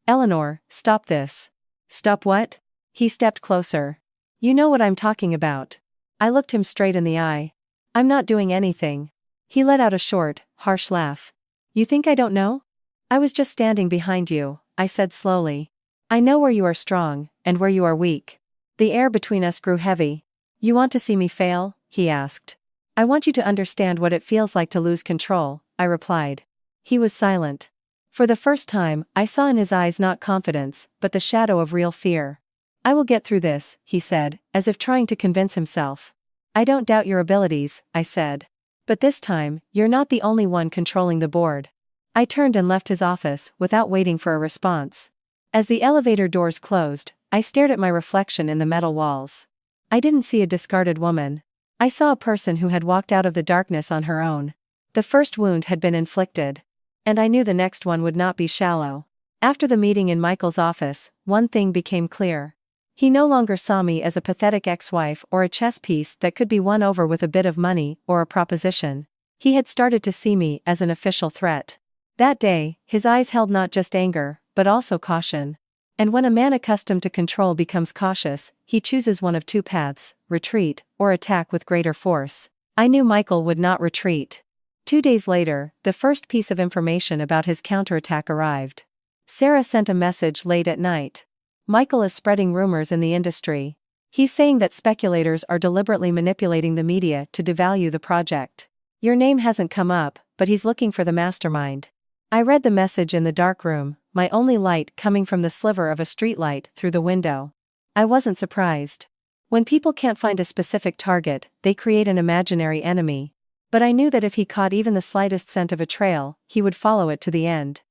"Eleanor, stop this." "Stop what?" He stepped closer. "You know what I'm talking about." I looked him straight in the eye. "I'm not doing anything." He let out a short, harsh laugh. "You think I don't know?" "I was just standing behind you," I said slowly. "I know where you are strong, and where you are weak." The air between us grew heavy. "You want to see me fail?" he asked. "I want you to understand what it feels like to lose control," I replied. He was silent. For the first time, I saw in his eyes not confidence, but the shadow of real fear. "I will get through this," he said, as if trying to convince himself. "I don't doubt your abilities," I said. "But this time, you're not the only one controlling the board." I turned and left his office, without waiting for a response. As the elevator doors closed, I stared at my reflection in the metal walls. I didn't see a discarded woman. I saw a person who had walked out of the darkness on her own. The first wound had been inflicted. And I knew the next one would not be shallow. After the meeting in Michael's office, one thing became clear. He no longer saw me as a pathetic ex-wife or a chess piece that could be won over with a bit of money or a proposition. He had started to see me as an official threat. That day, his eyes held not just anger, but also caution. And when a man accustomed to control becomes cautious, he chooses one of two paths: retreat, or attack with greater force. I knew Michael would not retreat. 2 days later, the first piece of information about his counterattack arrived. Sarah sent a message late at night. "Michael is spreading rumors in the industry. He's saying that speculators are deliberately manipulating the media to devalue the project. Your name hasn't come up, but he's looking for the mastermind." I read the message in the dark room, my only light coming from the sliver of a streetlight through the window. I wasn't surprised. When people can't find a specific target, they create an imaginary enemy. But I knew that if he caught even the slightest scent of a trail, he would follow it to the end.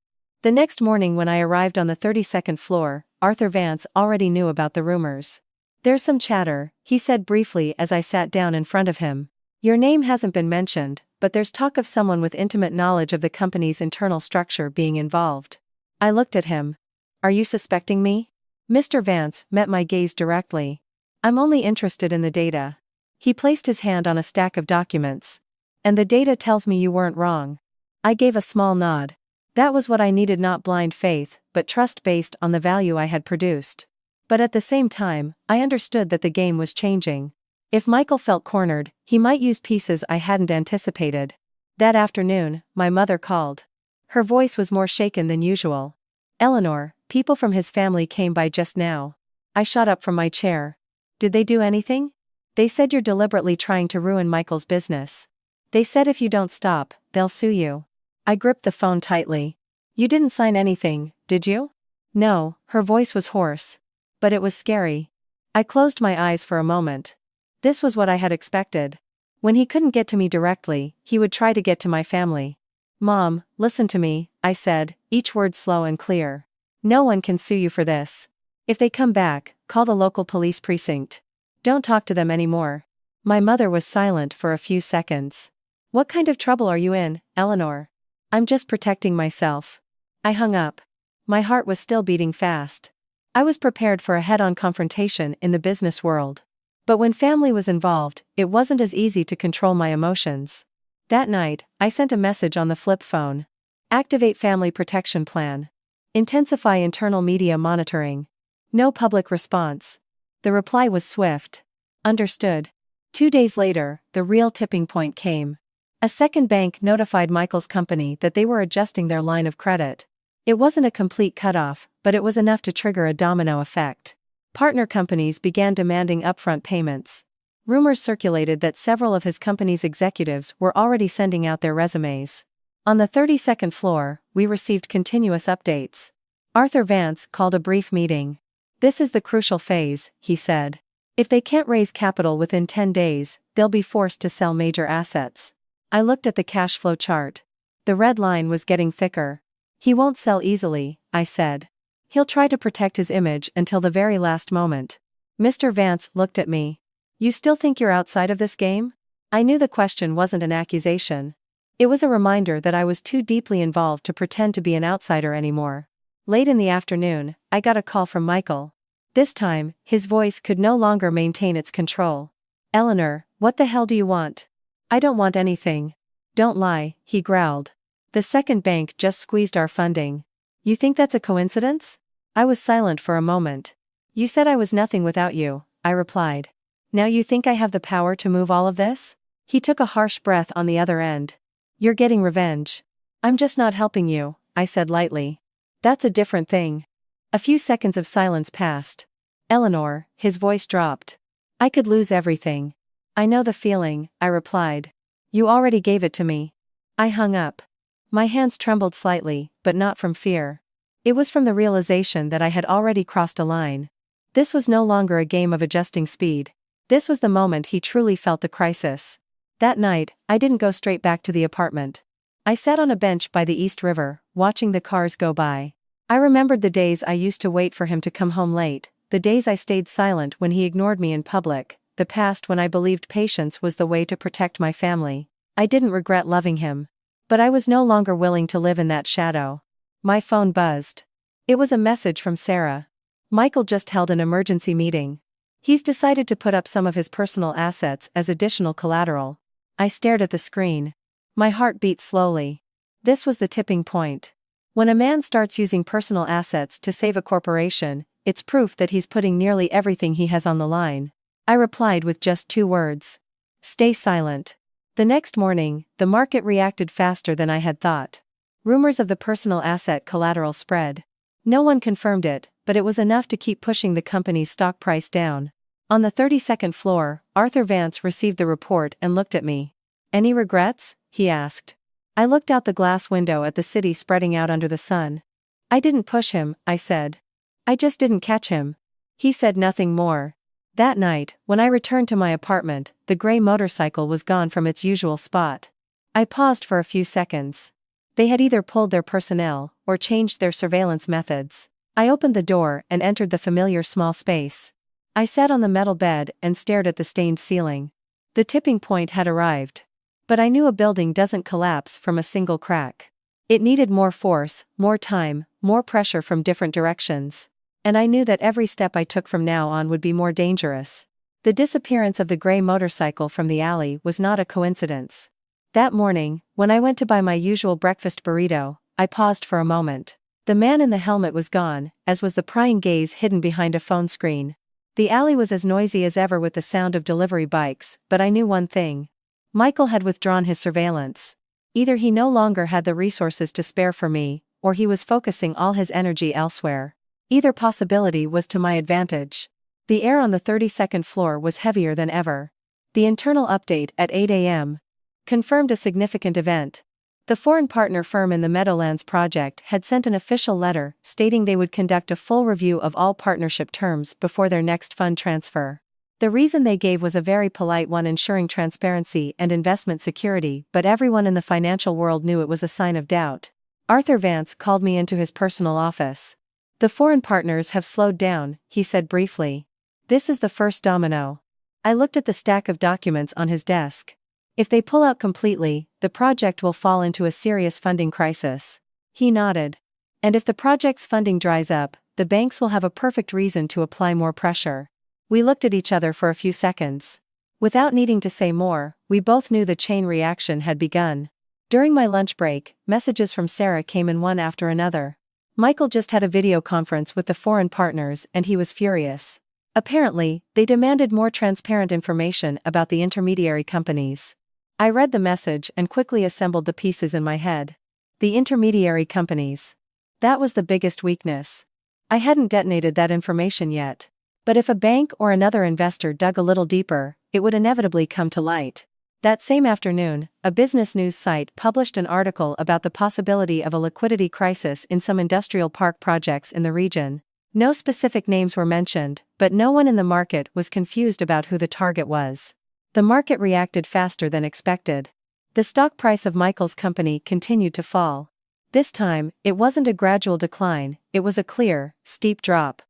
The next morning when I arrived on the 32nd floor, Arthur Vance already knew about the rumors. "There's some chatter," he said briefly as I sat down in front of him. "Your name hasn't been mentioned, but there's talk of someone with intimate knowledge of the company's internal structure being involved." I looked at him. "Are you suspecting me?" Mr. Vance met my gaze directly. "I'm only interested in the data." He placed his hand on a stack of documents. "And the data tells me you weren't wrong." I gave a small nod. That was what I needed, not blind faith, but trust based on the value I had produced. But at the same time, I understood that the game was changing. If Michael felt cornered, he might use pieces I hadn't anticipated. That afternoon, my mother called. Her voice was more shaken than usual. "Eleanor, people from his family came by just now." I shot up from my chair. "Did they do anything?" "They said you're deliberately trying to ruin Michael's business. They said if you don't stop, they'll sue you." I gripped the phone tightly. "You didn't sign anything, did you?" "No," her voice was hoarse. "But it was scary." I closed my eyes for a moment. This was what I had expected. When he couldn't get to me directly, he would try to get to my family. "Mom, listen to me," I said, each word slow and clear. "No one can sue you for this. If they come back, call the local police precinct. Don't talk to them anymore." My mother was silent for a few seconds. "What kind of trouble are you in, Eleanor?" "I'm just protecting myself." I hung up. My heart was still beating fast. I was prepared for a head-on confrontation in the business world. But when family was involved, it wasn't as easy to control my emotions. That night, I sent a message on the flip phone. "Activate family protection plan. Intensify internal media monitoring." No public response. The reply was swift. "Understood." 2 days later, the real tipping point came. A second bank notified Michael's company that they were adjusting their line of credit. It wasn't a complete cutoff, but it was enough to trigger a domino effect. Partner companies began demanding upfront payments. Rumors circulated that several of his company's executives were already sending out their resumes. On the 32nd floor, we received continuous updates. Arthur Vance called a brief meeting. "This is the crucial phase," he said. "If they can't raise capital within 10 days, they'll be forced to sell major assets." I looked at the cash flow chart. The red line was getting thicker. "He won't sell easily," I said. "He'll try to protect his image until the very last moment." Mr. Vance looked at me. "You still think you're outside of this game?" I knew the question wasn't an accusation. It was a reminder that I was too deeply involved to pretend to be an outsider anymore. Late in the afternoon, I got a call from Michael. This time, his voice could no longer maintain its control. "Eleanor, what the hell do you want?" "I don't want anything." "Don't lie," he growled. "The second bank just squeezed our funding." "You think that's a coincidence?" I was silent for a moment. "You said I was nothing without you," I replied. "Now you think I have the power to move all of this?" He took a harsh breath on the other end. "You're getting revenge." "I'm just not helping you," I said lightly. "That's a different thing." A few seconds of silence passed. "Eleanor," his voice dropped. "I could lose everything." "I know the feeling," I replied. "You already gave it to me." I hung up. My hands trembled slightly, but not from fear. It was from the realization that I had already crossed a line. This was no longer a game of adjusting speed. This was the moment he truly felt the crisis. That night, I didn't go straight back to the apartment. I sat on a bench by the East River, watching the cars go by. I remembered the days I used to wait for him to come home late, the days I stayed silent when he ignored me in public, the past when I believed patience was the way to protect my family. I didn't regret loving him. But I was no longer willing to live in that shadow. My phone buzzed. It was a message from Sarah. "Michael just held an emergency meeting. He's decided to put up some of his personal assets as additional collateral." I stared at the screen. My heart beat slowly. This was the tipping point. When a man starts using personal assets to save a corporation, it's proof that he's putting nearly everything he has on the line. I replied with just 2 words. "Stay silent." The next morning, the market reacted faster than I had thought. Rumors of the personal asset collateral spread. No one confirmed it, but it was enough to keep pushing the company's stock price down. On the 32nd floor, Arthur Vance received the report and looked at me. "Any regrets?" he asked. I looked out the glass window at the city spreading out under the sun. "I didn't push him," I said. "I just didn't catch him." He said nothing more. That night, when I returned to my apartment, the gray motorcycle was gone from its usual spot. I paused for a few seconds. They had either pulled their personnel, or changed their surveillance methods. I opened the door and entered the familiar small space. I sat on the metal bed and stared at the stained ceiling. The tipping point had arrived. But I knew a building doesn't collapse from a single crack. It needed more force, more time, more pressure from different directions. And I knew that every step I took from now on would be more dangerous. The disappearance of the gray motorcycle from the alley was not a coincidence. That morning, when I went to buy my usual breakfast burrito, I paused for a moment. The man in the helmet was gone, as was the prying gaze hidden behind a phone screen. The alley was as noisy as ever with the sound of delivery bikes, but I knew one thing. Michael had withdrawn his surveillance. Either he no longer had the resources to spare for me, or he was focusing all his energy elsewhere. Either possibility was to my advantage. The air on the 32nd floor was heavier than ever. The internal update at 8 a.m. confirmed a significant event. The foreign partner firm in the Meadowlands project had sent an official letter stating they would conduct a full review of all partnership terms before their next fund transfer. The reason they gave was a very polite one, ensuring transparency and investment security, but everyone in the financial world knew it was a sign of doubt. Arthur Vance called me into his personal office. "The foreign partners have slowed down," he said briefly. "This is the first domino." I looked at the stack of documents on his desk. "If they pull out completely, the project will fall into a serious funding crisis." He nodded. "And if the project's funding dries up, the banks will have a perfect reason to apply more pressure." We looked at each other for a few seconds. Without needing to say more, we both knew the chain reaction had begun. During my lunch break, messages from Sarah came in one after another. Michael just had a video conference with the foreign partners and he was furious. Apparently, they demanded more transparent information about the intermediary companies. I read the message and quickly assembled the pieces in my head. The intermediary companies. That was the biggest weakness. I hadn't detonated that information yet. But if a bank or another investor dug a little deeper, it would inevitably come to light. That same afternoon, a business news site published an article about the possibility of a liquidity crisis in some industrial park projects in the region. No specific names were mentioned, but no one in the market was confused about who the target was. The market reacted faster than expected. The stock price of Michael's company continued to fall. This time, it wasn't a gradual decline, it was a clear, steep drop.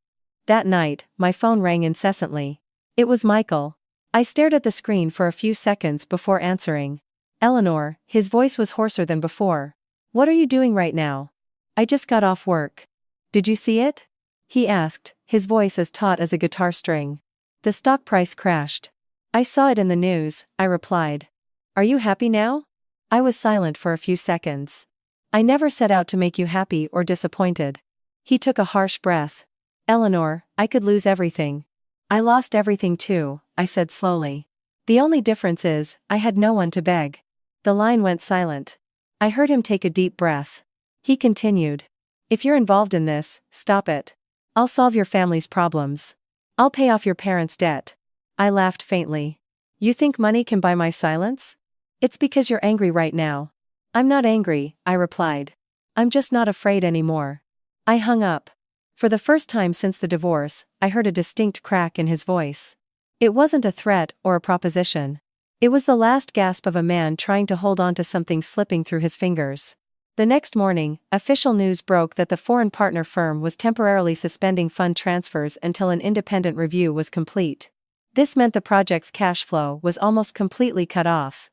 That night, my phone rang incessantly. It was Michael. I stared at the screen for a few seconds before answering. "Eleanor," his voice was hoarser than before. "What are you doing right now?" "I just got off work." Did you see it? He asked, his voice as taut as a guitar string. The stock price crashed. I saw it in the news, I replied. Are you happy now? I was silent for a few seconds. I never set out to make you happy or disappointed. He took a harsh breath. Eleanor, I could lose everything. I lost everything too, I said slowly. The only difference is, I had no one to beg. The line went silent. I heard him take a deep breath. He continued. If you're involved in this, stop it. I'll solve your family's problems. I'll pay off your parents' debt. I laughed faintly. You think money can buy my silence? It's because you're angry right now. I'm not angry, I replied. I'm just not afraid anymore. I hung up. For the first time since the divorce, I heard a distinct crack in his voice. It wasn't a threat or a proposition. It was the last gasp of a man trying to hold on to something slipping through his fingers. The next morning, official news broke that the foreign partner firm was temporarily suspending fund transfers until an independent review was complete. This meant the project's cash flow was almost completely cut off.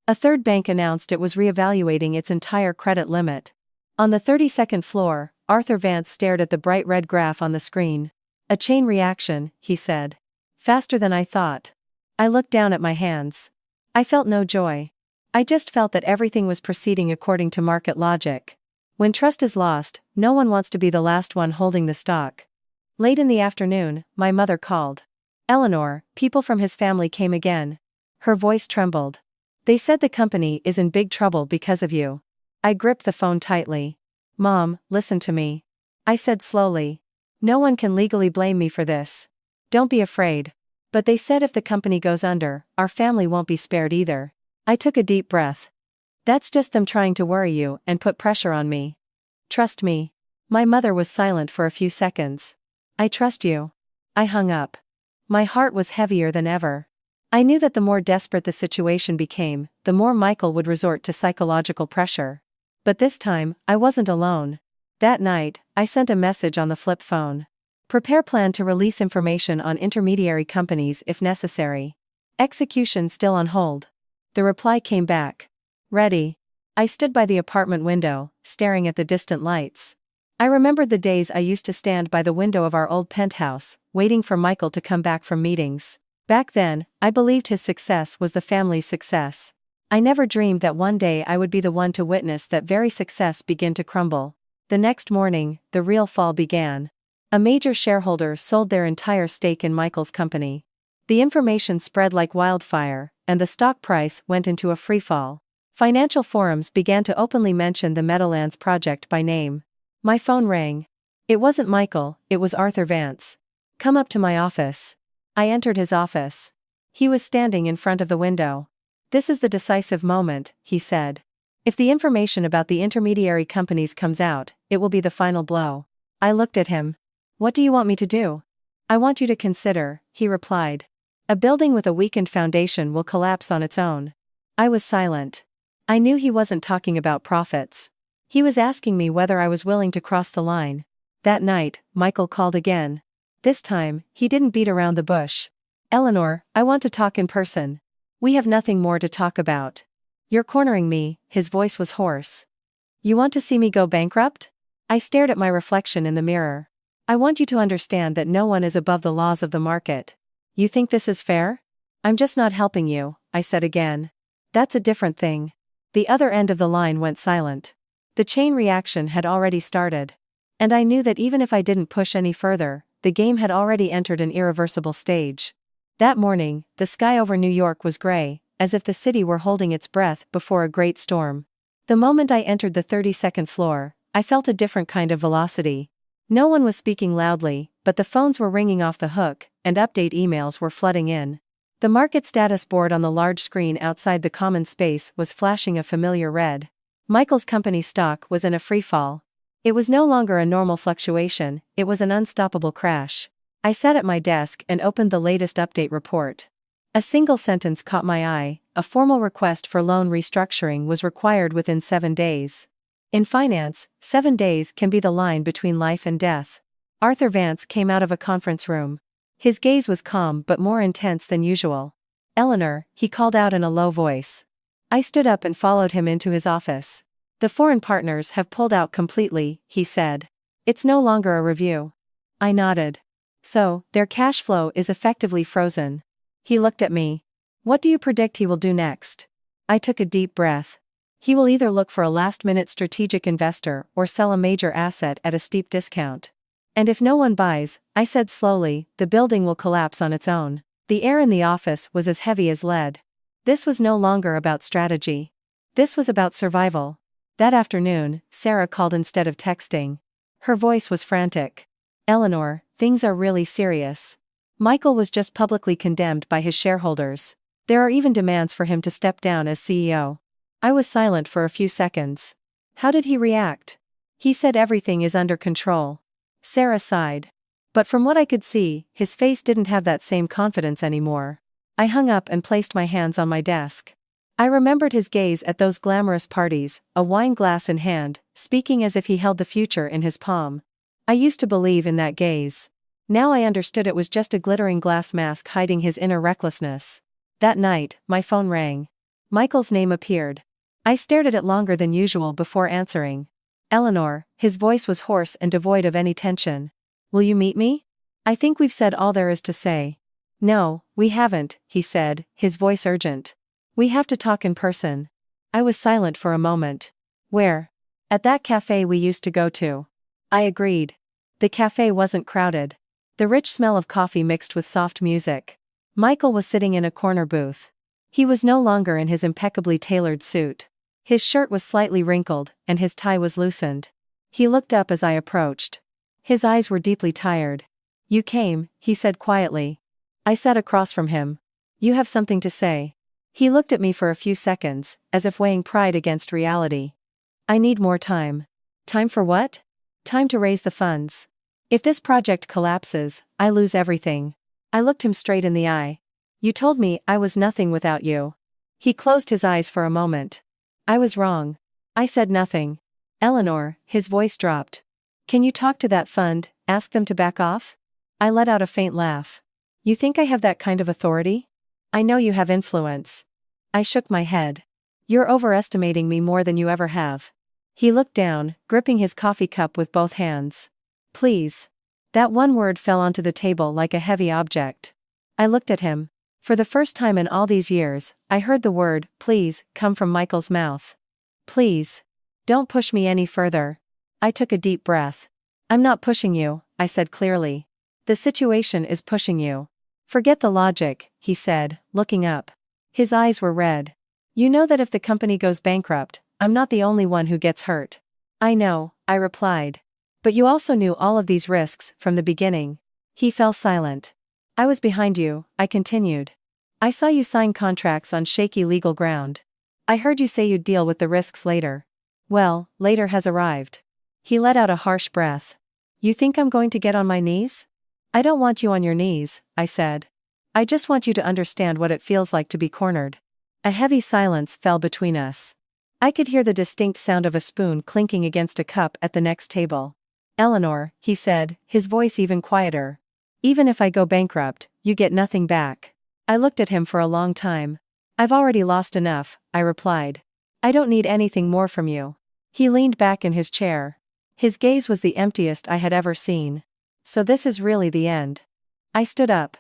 A third bank announced it was reevaluating its entire credit limit. On the 32nd floor, Arthur Vance stared at the bright red graph on the screen. A chain reaction, he said. Faster than I thought. I looked down at my hands. I felt no joy. I just felt that everything was proceeding according to market logic. When trust is lost, no one wants to be the last one holding the stock. Late in the afternoon, my mother called. Eleanor, people from his family came again. Her voice trembled. They said the company is in big trouble because of you. I gripped the phone tightly. Mom, listen to me. I said slowly. No one can legally blame me for this. Don't be afraid. But they said if the company goes under, our family won't be spared either. I took a deep breath. That's just them trying to worry you and put pressure on me. Trust me. My mother was silent for a few seconds. I trust you. I hung up. My heart was heavier than ever. I knew that the more desperate the situation became, the more Michael would resort to psychological pressure. But this time, I wasn't alone. That night, I sent a message on the flip phone. Prepare plan to release information on intermediary companies if necessary. Execution still on hold. The reply came back. Ready. I stood by the apartment window, staring at the distant lights. I remembered the days I used to stand by the window of our old penthouse, waiting for Michael to come back from meetings. Back then, I believed his success was the family's success. I never dreamed that one day I would be the one to witness that very success begin to crumble. The next morning, the real fall began. A major shareholder sold their entire stake in Michael's company. The information spread like wildfire, and the stock price went into a freefall. Financial forums began to openly mention the Meadowlands project by name. My phone rang. It wasn't Michael, it was Arthur Vance. Come up to my office. I entered his office. He was standing in front of the window. This is the decisive moment, he said. If the information about the intermediary companies comes out, it will be the final blow. I looked at him. What do you want me to do? I want you to consider, he replied. A building with a weakened foundation will collapse on its own. I was silent. I knew he wasn't talking about profits. He was asking me whether I was willing to cross the line. That night, Michael called again. This time, he didn't beat around the bush. Eleanor, I want to talk in person. We have nothing more to talk about. You're cornering me, his voice was hoarse. You want to see me go bankrupt? I stared at my reflection in the mirror. I want you to understand that no one is above the laws of the market. You think this is fair? I'm just not helping you, I said again. That's a different thing. The other end of the line went silent. The chain reaction had already started. And I knew that even if I didn't push any further, the game had already entered an irreversible stage. That morning, the sky over New York was gray, as if the city were holding its breath before a great storm. The moment I entered the 32nd floor, I felt a different kind of velocity. No one was speaking loudly, but the phones were ringing off the hook, and update emails were flooding in. The market status board on the large screen outside the common space was flashing a familiar red. Michael's company stock was in a freefall. It was no longer a normal fluctuation, it was an unstoppable crash. I sat at my desk and opened the latest update report. A single sentence caught my eye: a formal request for loan restructuring was required within 7 days. In finance, 7 days can be the line between life and death. Arthur Vance came out of a conference room. His gaze was calm but more intense than usual. Eleanor, he called out in a low voice. I stood up and followed him into his office. The foreign partners have pulled out completely, he said. It's no longer a review. I nodded. So, their cash flow is effectively frozen. He looked at me. What do you predict he will do next? I took a deep breath. He will either look for a last-minute strategic investor or sell a major asset at a steep discount. And if no one buys, I said slowly, the building will collapse on its own. The air in the office was as heavy as lead. This was no longer about strategy. This was about survival. That afternoon, Sarah called instead of texting. Her voice was frantic. Eleanor, things are really serious. Michael was just publicly condemned by his shareholders. There are even demands for him to step down as CEO. I was silent for a few seconds. How did he react? He said everything is under control. Sarah sighed. But from what I could see, his face didn't have that same confidence anymore. I hung up and placed my hands on my desk. I remembered his gaze at those glamorous parties, a wine glass in hand, speaking as if he held the future in his palm. I used to believe in that gaze. Now I understood it was just a glittering glass mask hiding his inner recklessness. That night, my phone rang. Michael's name appeared. I stared at it longer than usual before answering. Eleanor, his voice was hoarse and devoid of any tension. Will you meet me? I think we've said all there is to say. No, we haven't, he said, his voice urgent. We have to talk in person. I was silent for a moment. Where? At that cafe we used to go to. I agreed. The cafe wasn't crowded. The rich smell of coffee mixed with soft music. Michael was sitting in a corner booth. He was no longer in his impeccably tailored suit. His shirt was slightly wrinkled, and his tie was loosened. He looked up as I approached. His eyes were deeply tired. You came, he said quietly. I sat across from him. You have something to say. He looked at me for a few seconds, as if weighing pride against reality. I need more time. Time for what? Time to raise the funds. If this project collapses, I lose everything. I looked him straight in the eye. You told me I was nothing without you. He closed his eyes for a moment. I was wrong. I said nothing. Eleanor, his voice dropped. Can you talk to that fund, ask them to back off? I let out a faint laugh. You think I have that kind of authority? I know you have influence. I shook my head. You're overestimating me more than you ever have. He looked down, gripping his coffee cup with both hands. Please. That one word fell onto the table like a heavy object. I looked at him. For the first time in all these years, I heard the word, please, come from Michael's mouth. Please. Don't push me any further. I took a deep breath. I'm not pushing you, I said clearly. The situation is pushing you. Forget the logic, he said, looking up. His eyes were red. You know that if the company goes bankrupt, I'm not the only one who gets hurt. I know, I replied. But you also knew all of these risks from the beginning. He fell silent. I was behind you, I continued. I saw you sign contracts on shaky legal ground. I heard you say you'd deal with the risks later. Well, later has arrived. He let out a harsh breath. You think I'm going to get on my knees? I don't want you on your knees, I said. I just want you to understand what it feels like to be cornered. A heavy silence fell between us. I could hear the distinct sound of a spoon clinking against a cup at the next table. Eleanor, he said, his voice even quieter. Even if I go bankrupt, you get nothing back. I looked at him for a long time. I've already lost enough, I replied. I don't need anything more from you. He leaned back in his chair. His gaze was the emptiest I had ever seen. So this is really the end. I stood up.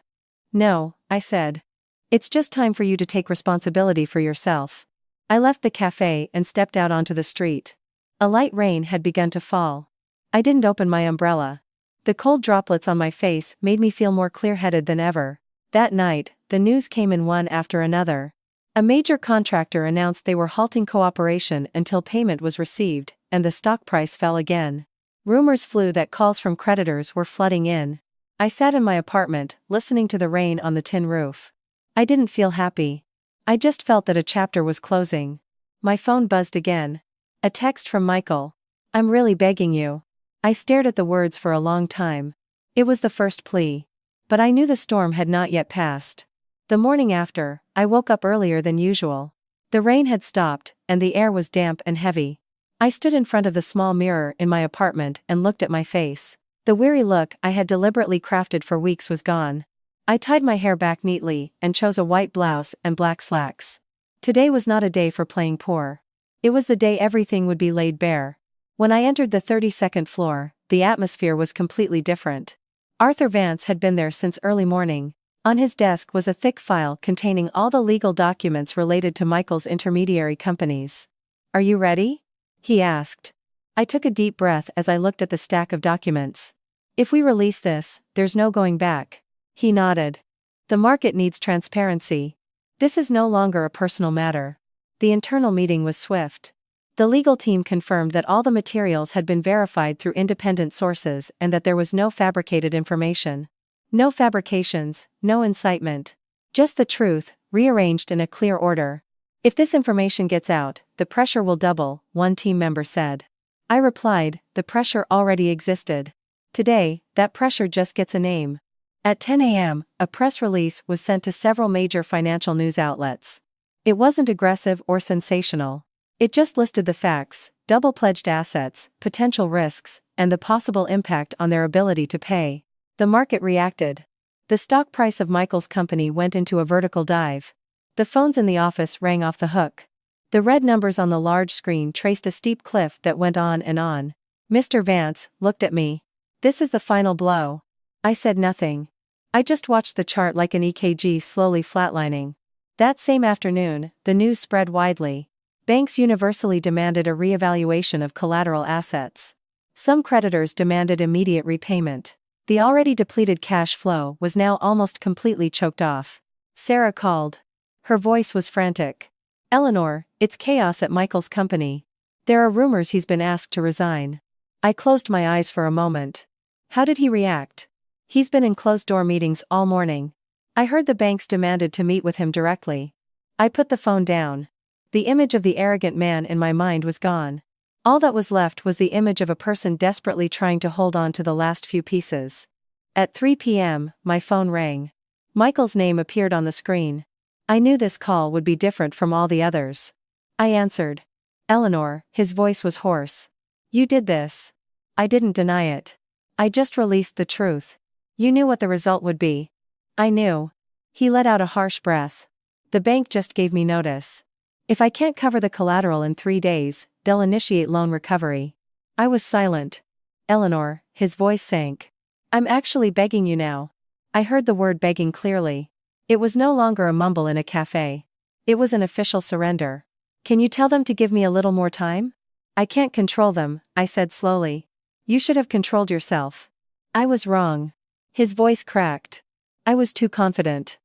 No, I said. It's just time for you to take responsibility for yourself. I left the cafe and stepped out onto the street. A light rain had begun to fall. I didn't open my umbrella. The cold droplets on my face made me feel more clear-headed than ever. That night, the news came in one after another. A major contractor announced they were halting cooperation until payment was received, and the stock price fell again. Rumors flew that calls from creditors were flooding in. I sat in my apartment, listening to the rain on the tin roof. I didn't feel happy. I just felt that a chapter was closing. My phone buzzed again. A text from Michael. I'm really begging you. I stared at the words for a long time. It was the first plea. But I knew the storm had not yet passed. The morning after, I woke up earlier than usual. The rain had stopped, and the air was damp and heavy. I stood in front of the small mirror in my apartment and looked at my face. The weary look I had deliberately crafted for weeks was gone. I tied my hair back neatly and chose a white blouse and black slacks. Today was not a day for playing poor. It was the day everything would be laid bare. When I entered the 32nd floor, the atmosphere was completely different. Arthur Vance had been there since early morning. On his desk was a thick file containing all the legal documents related to Michael's intermediary companies. "Are you ready?" he asked. I took a deep breath as I looked at the stack of documents. "If we release this, there's no going back." He nodded. "The market needs transparency. This is no longer a personal matter." The internal meeting was swift. The legal team confirmed that all the materials had been verified through independent sources and that there was no fabricated information. No fabrications, no incitement. Just the truth, rearranged in a clear order. "If this information gets out, the pressure will double," one team member said. I replied, "The pressure already existed. Today, that pressure just gets a name." At 10 a.m., a press release was sent to several major financial news outlets. It wasn't aggressive or sensational. It just listed the facts: double-pledged assets, potential risks, and the possible impact on their ability to pay. The market reacted. The stock price of Michael's company went into a vertical dive. The phones in the office rang off the hook. The red numbers on the large screen traced a steep cliff that went on and on. Mr. Vance looked at me. "This is the final blow." I said nothing. I just watched the chart like an EKG slowly flatlining. That same afternoon, the news spread widely. Banks universally demanded a reevaluation of collateral assets. Some creditors demanded immediate repayment. The already depleted cash flow was now almost completely choked off. Sarah called. Her voice was frantic. "Eleanor, it's chaos at Michael's company. There are rumors he's been asked to resign." I closed my eyes for a moment. How did he react? "He's been in closed-door meetings all morning. I heard the banks demanded to meet with him directly." I put the phone down. The image of the arrogant man in my mind was gone. All that was left was the image of a person desperately trying to hold on to the last few pieces. At 3 p.m., my phone rang. Michael's name appeared on the screen. I knew this call would be different from all the others. I answered. "Eleanor," his voice was hoarse. "You did this." I didn't deny it. I just released the truth. "You knew what the result would be." "I knew." He let out a harsh breath. "The bank just gave me notice. If I can't cover the collateral in 3 days, they'll initiate loan recovery." I was silent. "Eleanor," his voice sank. "I'm actually begging you now." I heard the word begging clearly. It was no longer a mumble in a cafe. It was an official surrender. "Can you tell them to give me a little more time?" "I can't control them," I said slowly. "You should have controlled yourself." I was wrong. His voice cracked. I was too confident.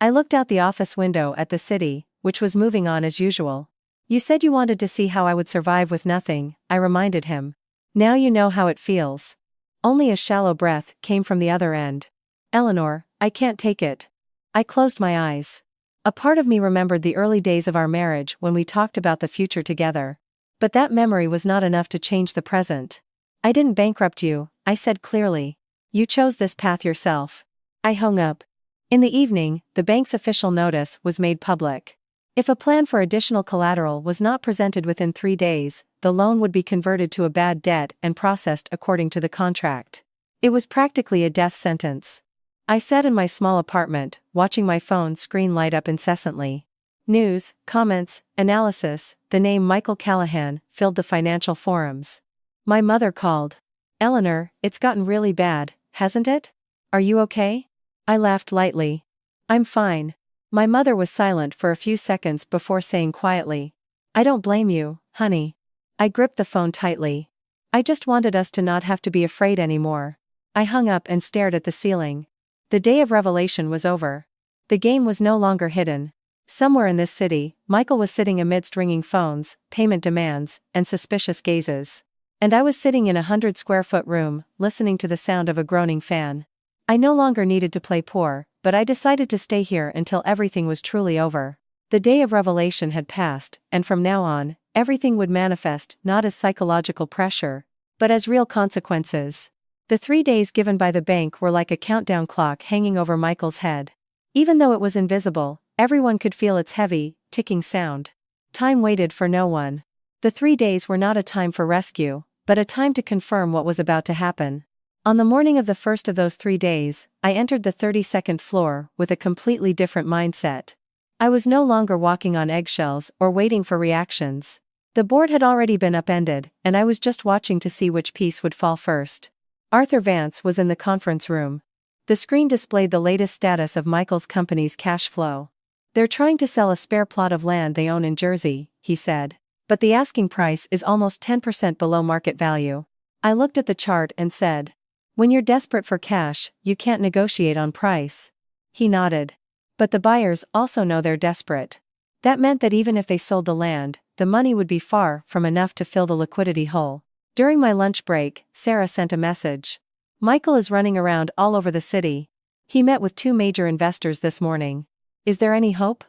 I looked out the office window at the city, which was moving on as usual. "You said you wanted to see how I would survive with nothing," I reminded him. "Now you know how it feels." Only a shallow breath came from the other end. "Eleanor, I can't take it." I closed my eyes. A part of me remembered the early days of our marriage when we talked about the future together. But that memory was not enough to change the present. "I didn't bankrupt you," I said clearly. "You chose this path yourself." I hung up. In the evening, the bank's official notice was made public. If a plan for additional collateral was not presented within 3 days, the loan would be converted to a bad debt and processed according to the contract. It was practically a death sentence. I sat in my small apartment, watching my phone screen light up incessantly. News, comments, analysis, the name Michael Callahan filled the financial forums. My mother called. "Eleanor, it's gotten really bad, hasn't it? Are you okay?" I laughed lightly. "I'm fine." My mother was silent for a few seconds before saying quietly, "I don't blame you, honey." I gripped the phone tightly. I just wanted us to not have to be afraid anymore. I hung up and stared at the ceiling. The day of revelation was over. The game was no longer hidden. Somewhere in this city, Michael was sitting amidst ringing phones, payment demands, and suspicious gazes. And I was sitting in a 100-square-foot room, listening to the sound of a groaning fan. I no longer needed to play poor, but I decided to stay here until everything was truly over. The day of revelation had passed, and from now on, everything would manifest not as psychological pressure, but as real consequences. The 3 days given by the bank were like a countdown clock hanging over Michael's head. Even though it was invisible, everyone could feel its heavy, ticking sound. Time waited for no one. The 3 days were not a time for rescue, but a time to confirm what was about to happen. On the morning of the first of those 3 days, I entered the 32nd floor with a completely different mindset. I was no longer walking on eggshells or waiting for reactions. The board had already been upended, and I was just watching to see which piece would fall first. Arthur Vance was in the conference room. The screen displayed the latest status of Michael's company's cash flow. "They're trying to sell a spare plot of land they own in Jersey," he said. "But the asking price is almost 10% below market value." I looked at the chart and said, "When you're desperate for cash, you can't negotiate on price." He nodded. "But the buyers also know they're desperate." That meant that even if they sold the land, the money would be far from enough to fill the liquidity hole. During my lunch break, Sarah sent a message. "Michael is running around all over the city. He met with 2 major investors this morning. Is there any hope?"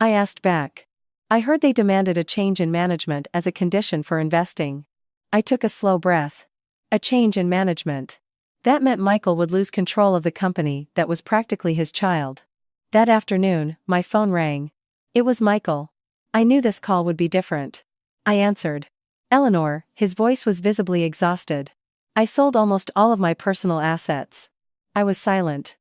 I asked back. "I heard they demanded a change in management as a condition for investing." I took a slow breath. A change in management. That meant Michael would lose control of the company that was practically his child. That afternoon, my phone rang. It was Michael. I knew this call would be different. I answered. "Eleanor," his voice was visibly exhausted. "I sold almost all of my personal assets." I was silent.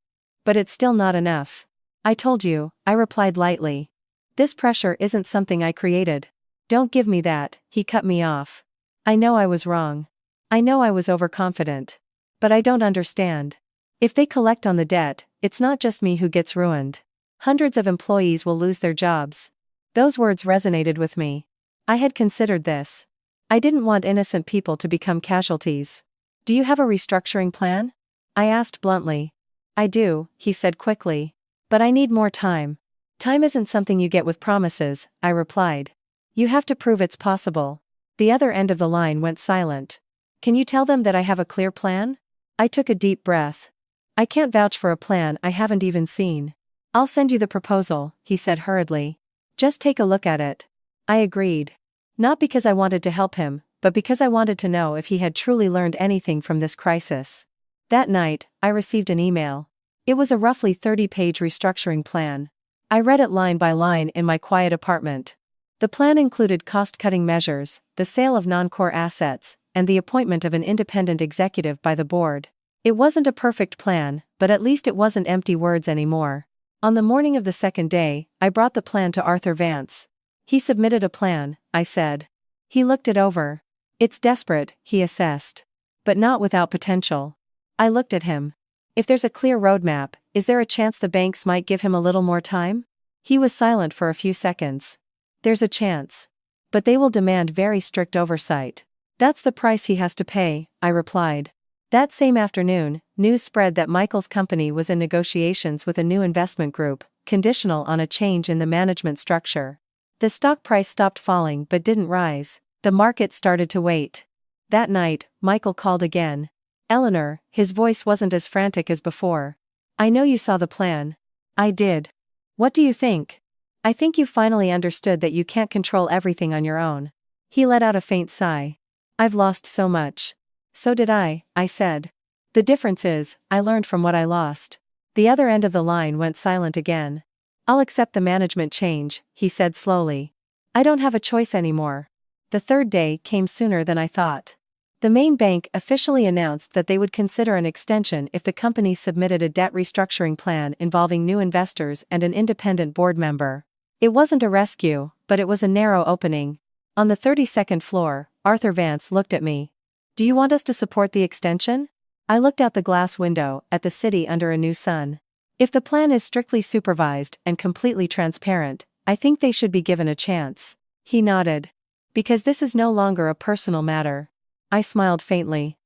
"But it's still not enough." "I told you," I replied lightly. "This pressure isn't something I created." "Don't give me that," he cut me off. "I know I was wrong. I know I was overconfident. But I don't understand. If they collect on the debt, it's not just me who gets ruined. Hundreds of employees will lose their jobs." Those words resonated with me. I had considered this. I didn't want innocent people to become casualties. "Do you have a restructuring plan?" I asked bluntly. "I do," he said quickly. "But I need more time." "Time isn't something you get with promises," I replied. "You have to prove it's possible." The other end of the line went silent. "Can you tell them that I have a clear plan?" I took a deep breath. "I can't vouch for a plan I haven't even seen." "I'll send you the proposal," he said hurriedly. "Just take a look at it." I agreed. Not because I wanted to help him, but because I wanted to know if he had truly learned anything from this crisis. That night, I received an email. It was a roughly 30-page restructuring plan. I read it line by line in my quiet apartment. The plan included cost-cutting measures, the sale of non-core assets, and the appointment of an independent executive by the board. It wasn't a perfect plan, but at least it wasn't empty words anymore. On the morning of the second day, I brought the plan to Arthur Vance. "He submitted a plan," I said. He looked it over. "It's desperate," he assessed. "But not without potential." I looked at him. "If there's a clear roadmap, is there a chance the banks might give him a little more time?" He was silent for a few seconds. "There's a chance. But they will demand very strict oversight. That's the price he has to pay," I replied. That same afternoon, news spread that Michael's company was in negotiations with a new investment group, conditional on a change in the management structure. The stock price stopped falling but didn't rise. The market started to wait. That night, Michael called again. "Eleanor," his voice wasn't as frantic as before. "I know you saw the plan." "I did. What do you think?" "I think you finally understood that you can't control everything on your own." He let out a faint sigh. "I've lost so much." "So did I said. "The difference is, I learned from what I lost." The other end of the line went silent again. "I'll accept the management change," he said slowly. "I don't have a choice anymore." The third day came sooner than I thought. The main bank officially announced that they would consider an extension if the company submitted a debt restructuring plan involving new investors and an independent board member. It wasn't a rescue, but it was a narrow opening. On the 32nd floor, Arthur Vance looked at me. "Do you want us to support the extension?" I looked out the glass window at the city under a new sun. "If the plan is strictly supervised and completely transparent, I think they should be given a chance." He nodded. "Because this is no longer a personal matter." I smiled faintly.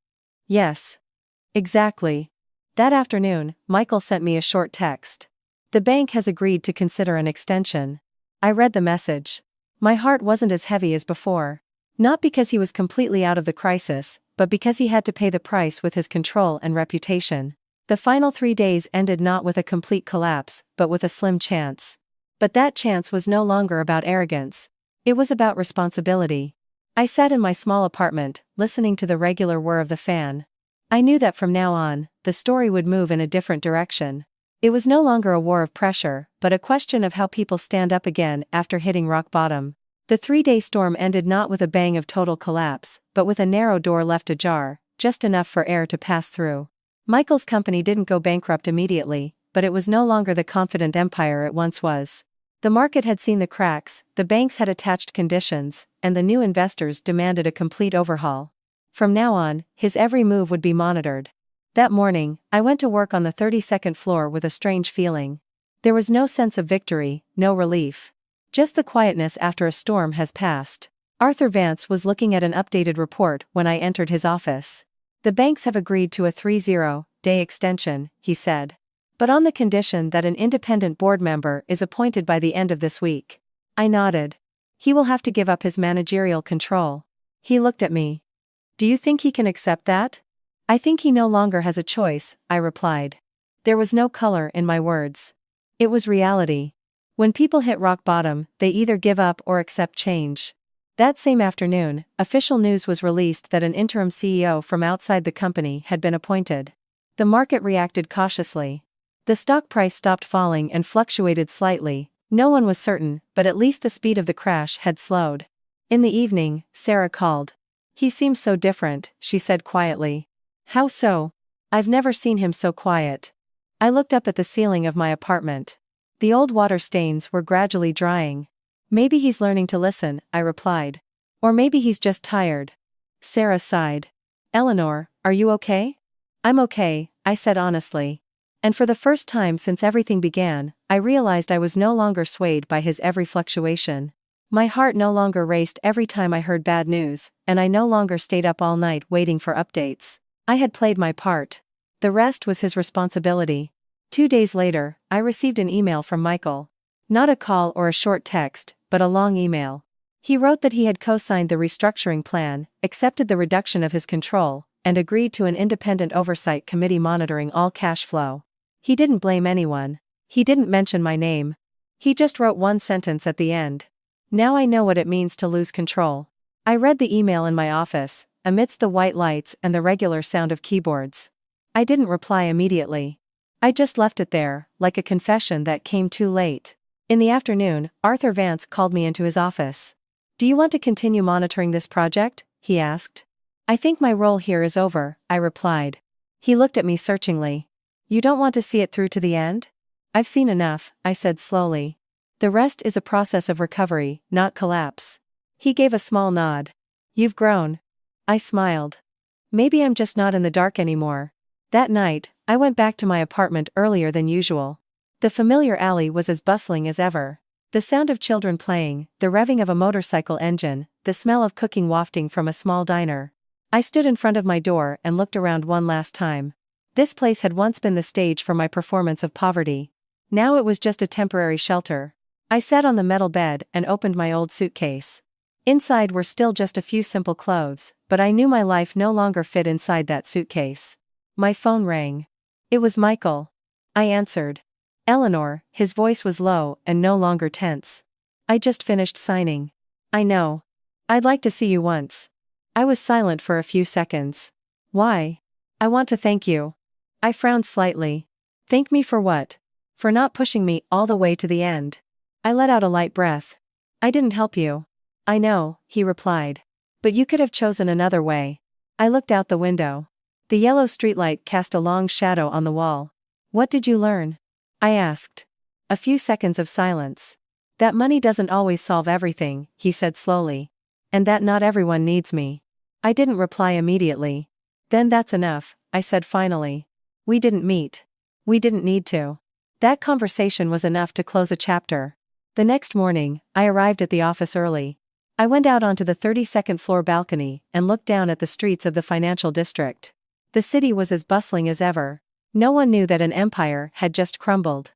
"Yes. Exactly." That afternoon, Michael sent me a short text. "The bank has agreed to consider an extension." I read the message. My heart wasn't as heavy as before. Not because he was completely out of the crisis, but because he had to pay the price with his control and reputation. The final 3 days ended not with a complete collapse, but with a slim chance. But that chance was no longer about arrogance. It was about responsibility. I sat in my small apartment, listening to the regular whir of the fan. I knew that from now on, the story would move in a different direction. It was no longer a war of pressure, but a question of how people stand up again after hitting rock bottom. The 3-day storm ended not with a bang of total collapse, but with a narrow door left ajar, just enough for air to pass through. Michael's company didn't go bankrupt immediately, but it was no longer the confident empire it once was. The market had seen the cracks, the banks had attached conditions, and the new investors demanded a complete overhaul. From now on, his every move would be monitored. That morning, I went to work on the 32nd floor with a strange feeling. There was no sense of victory, no relief. Just the quietness after a storm has passed. Arthur Vance was looking at an updated report when I entered his office. The banks have agreed to a 30-day extension, he said. But on the condition that an independent board member is appointed by the end of this week. I nodded. He will have to give up his managerial control. He looked at me. Do you think he can accept that? I think he no longer has a choice, I replied. There was no color in my words. It was reality. When people hit rock bottom, they either give up or accept change. That same afternoon, official news was released that an interim CEO from outside the company had been appointed. The market reacted cautiously. The stock price stopped falling and fluctuated slightly. No one was certain, but at least the speed of the crash had slowed. In the evening, Sarah called. He seems so different, she said quietly. How so? I've never seen him so quiet. I looked up at the ceiling of my apartment. The old water stains were gradually drying. Maybe he's learning to listen, I replied. Or maybe he's just tired. Sarah sighed. Eleanor, are you okay? I'm okay, I said honestly. And for the first time since everything began, I realized I was no longer swayed by his every fluctuation. My heart no longer raced every time I heard bad news, and I no longer stayed up all night waiting for updates. I had played my part. The rest was his responsibility. 2 days later, I received an email from Michael. Not a call or a short text, but a long email. He wrote that he had co-signed the restructuring plan, accepted the reduction of his control, and agreed to an independent oversight committee monitoring all cash flow. He didn't blame anyone. He didn't mention my name. He just wrote one sentence at the end. Now I know what it means to lose control. I read the email in my office, amidst the white lights and the regular sound of keyboards. I didn't reply immediately. I just left it there, like a confession that came too late. In the afternoon, Arthur Vance called me into his office. Do you want to continue monitoring this project? He asked. I think my role here is over, I replied. He looked at me searchingly. You don't want to see it through to the end? I've seen enough, I said slowly. The rest is a process of recovery, not collapse. He gave a small nod. You've grown. I smiled. Maybe I'm just not in the dark anymore. That night, I went back to my apartment earlier than usual. The familiar alley was as bustling as ever. The sound of children playing, the revving of a motorcycle engine, the smell of cooking wafting from a small diner. I stood in front of my door and looked around one last time. This place had once been the stage for my performance of poverty. Now it was just a temporary shelter. I sat on the metal bed and opened my old suitcase. Inside were still just a few simple clothes, but I knew my life no longer fit inside that suitcase. My phone rang. It was Michael. I answered. Eleanor, his voice was low and no longer tense. I just finished signing. I know. I'd like to see you once. I was silent for a few seconds. Why? I want to thank you. I frowned slightly. Thank me for what? For not pushing me all the way to the end. I let out a light breath. I didn't help you. I know, he replied. But you could have chosen another way. I looked out the window. The yellow streetlight cast a long shadow on the wall. What did you learn? I asked. A few seconds of silence. That money doesn't always solve everything, he said slowly. And that not everyone needs me. I didn't reply immediately. Then that's enough, I said finally. We didn't meet. We didn't need to. That conversation was enough to close a chapter. The next morning, I arrived at the office early. I went out onto the 32nd floor balcony and looked down at the streets of the financial district. The city was as bustling as ever. No one knew that an empire had just crumbled.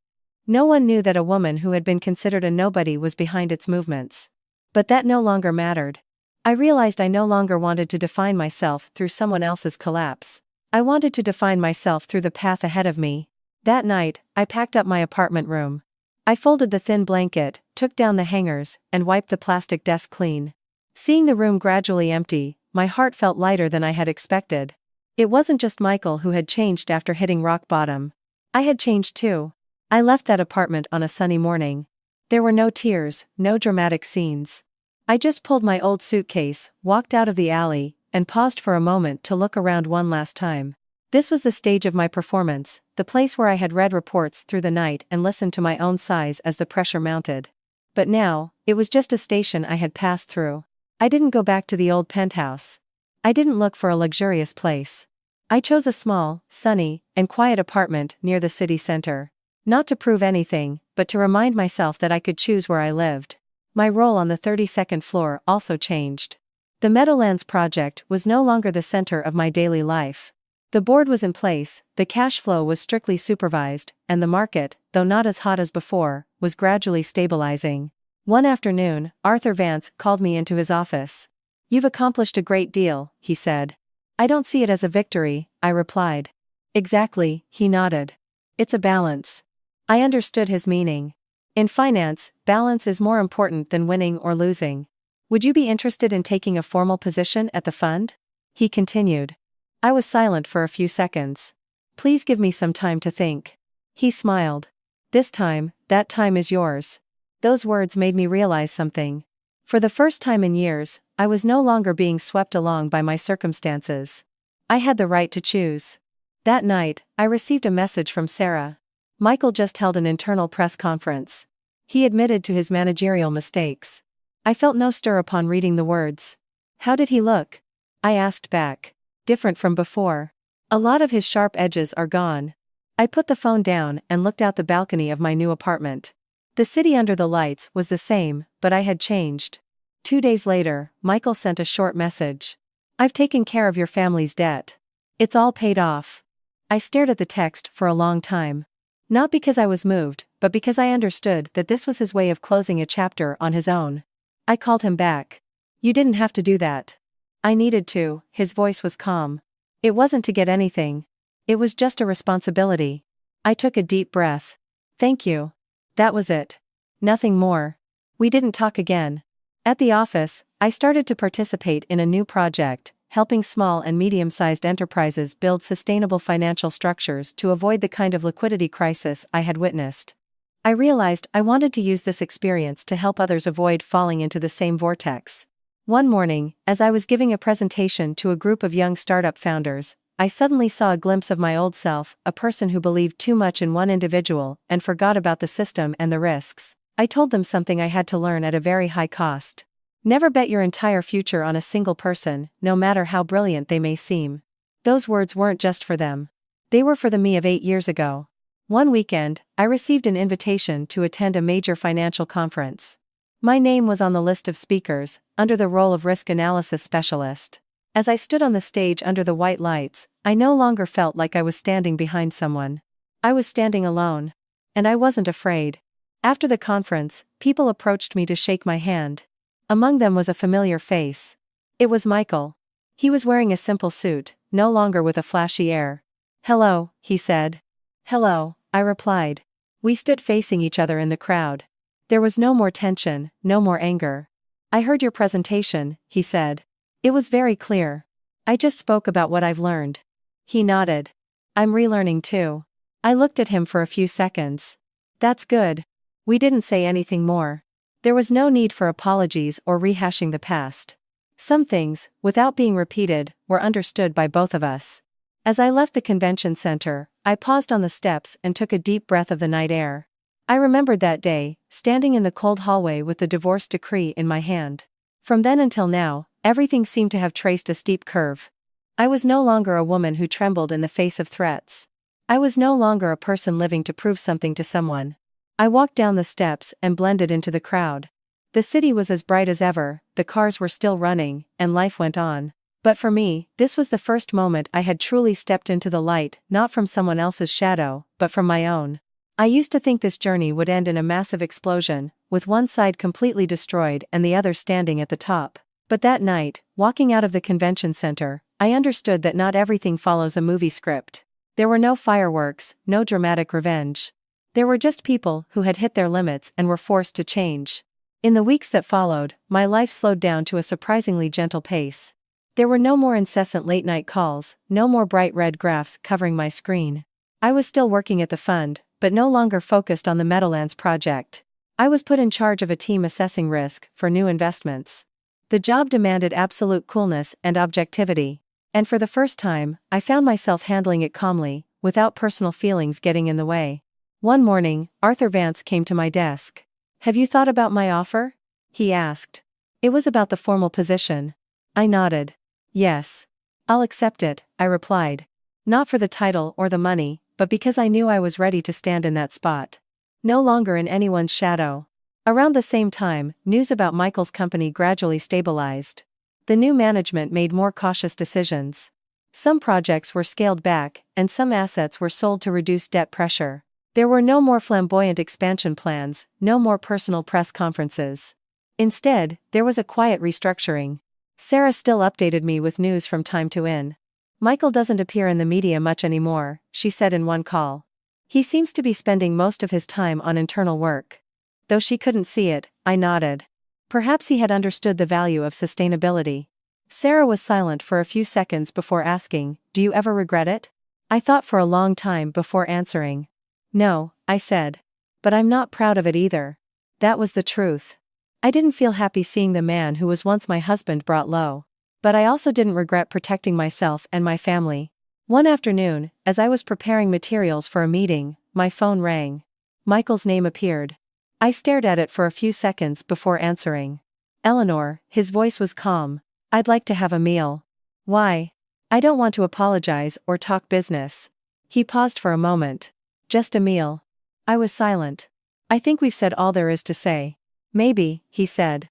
No one knew that a woman who had been considered a nobody was behind its movements. But that no longer mattered. I realized I no longer wanted to define myself through someone else's collapse. I wanted to define myself through the path ahead of me. That night, I packed up my apartment room. I folded the thin blanket, took down the hangers, and wiped the plastic desk clean. Seeing the room gradually empty, my heart felt lighter than I had expected. It wasn't just Michael who had changed after hitting rock bottom. I had changed too. I left that apartment on a sunny morning. There were no tears, no dramatic scenes. I just pulled my old suitcase, walked out of the alley, and paused for a moment to look around one last time. This was the stage of my performance, the place where I had read reports through the night and listened to my own sighs as the pressure mounted. But now, it was just a station I had passed through. I didn't go back to the old penthouse. I didn't look for a luxurious place. I chose a small, sunny, and quiet apartment near the city center. Not to prove anything, but to remind myself that I could choose where I lived. My role on the 32nd floor also changed. The Meadowlands project was no longer the center of my daily life. The board was in place, the cash flow was strictly supervised, and the market, though not as hot as before, was gradually stabilizing. One afternoon, Arthur Vance called me into his office. "You've accomplished a great deal," he said. "I don't see it as a victory," I replied. "Exactly," he nodded. "It's a balance." I understood his meaning. In finance, balance is more important than winning or losing. "Would you be interested in taking a formal position at the fund?" he continued. I was silent for a few seconds. "Please give me some time to think." He smiled. "This time, that time is yours." Those words made me realize something. For the first time in years, I was no longer being swept along by my circumstances. I had the right to choose. That night, I received a message from Sarah. Michael just held an internal press conference. He admitted to his managerial mistakes. I felt no stir upon reading the words. "How did he look?" I asked back. "Different from before. A lot of his sharp edges are gone." I put the phone down and looked out the balcony of my new apartment. The city under the lights was the same, but I had changed. 2 days later, Michael sent a short message. "I've taken care of your family's debt. It's all paid off." I stared at the text for a long time. Not because I was moved, but because I understood that this was his way of closing a chapter on his own. I called him back. "You didn't have to do that." I needed to. His voice was calm. "It wasn't to get anything. It was just a responsibility." I took a deep breath. "Thank you." That was it. Nothing more. We didn't talk again. At the office, I started to participate in a new project, helping small and medium-sized enterprises build sustainable financial structures to avoid the kind of liquidity crisis I had witnessed. I realized I wanted to use this experience to help others avoid falling into the same vortex. One morning, as I was giving a presentation to a group of young startup founders, I suddenly saw a glimpse of my old self, a person who believed too much in one individual and forgot about the system and the risks. I told them something I had to learn at a very high cost. Never bet your entire future on a single person, no matter how brilliant they may seem. Those words weren't just for them. They were for the me of 8 years ago. One weekend, I received an invitation to attend a major financial conference. My name was on the list of speakers, under the role of risk analysis specialist. As I stood on the stage under the white lights, I no longer felt like I was standing behind someone. I was standing alone. And I wasn't afraid. After the conference, people approached me to shake my hand. Among them was a familiar face. It was Michael. He was wearing a simple suit, no longer with a flashy air. "Hello," he said. "Hello," I replied. We stood facing each other in the crowd. There was no more tension, no more anger. "I heard your presentation," he said. "It was very clear. I just spoke about what I've learned." He nodded. "I'm relearning too." I looked at him for a few seconds. "That's good." We didn't say anything more. There was no need for apologies or rehashing the past. Some things, without being repeated, were understood by both of us. As I left the convention center, I paused on the steps and took a deep breath of the night air. I remembered that day, standing in the cold hallway with the divorce decree in my hand. From then until now, everything seemed to have traced a steep curve. I was no longer a woman who trembled in the face of threats. I was no longer a person living to prove something to someone. I walked down the steps and blended into the crowd. The city was as bright as ever, the cars were still running, and life went on. But for me, this was the first moment I had truly stepped into the light, not from someone else's shadow, but from my own. I used to think this journey would end in a massive explosion, with one side completely destroyed and the other standing at the top. But that night, walking out of the convention center, I understood that not everything follows a movie script. There were no fireworks, no dramatic revenge. There were just people who had hit their limits and were forced to change. In the weeks that followed, my life slowed down to a surprisingly gentle pace. There were no more incessant late-night calls, no more bright red graphs covering my screen. I was still working at the fund, but no longer focused on the Meadowlands project. I was put in charge of a team assessing risk for new investments. The job demanded absolute coolness and objectivity. And for the first time, I found myself handling it calmly, without personal feelings getting in the way. One morning, Arthur Vance came to my desk. Have you thought about my offer? He asked. It was about the formal position. I nodded. Yes. I'll accept it, I replied. Not for the title or the money, but because I knew I was ready to stand in that spot. No longer in anyone's shadow. Around the same time, news about Michael's company gradually stabilized. The new management made more cautious decisions. Some projects were scaled back, and some assets were sold to reduce debt pressure. There were no more flamboyant expansion plans, no more personal press conferences. Instead, there was a quiet restructuring. Sarah still updated me with news from time to time. Michael doesn't appear in the media much anymore, she said in one call. He seems to be spending most of his time on internal work. Though she couldn't see it, I nodded. Perhaps he had understood the value of sustainability. Sarah was silent for a few seconds before asking, "Do you ever regret it?" I thought for a long time before answering. No, I said. But I'm not proud of it either. That was the truth. I didn't feel happy seeing the man who was once my husband brought low. But I also didn't regret protecting myself and my family. One afternoon, as I was preparing materials for a meeting, my phone rang. Michael's name appeared. I stared at it for a few seconds before answering. Eleanor, his voice was calm. I'd like to have a meal. Why? I don't want to apologize or talk business. He paused for a moment. Just a meal. I was silent. I think we've said all there is to say. Maybe, he said.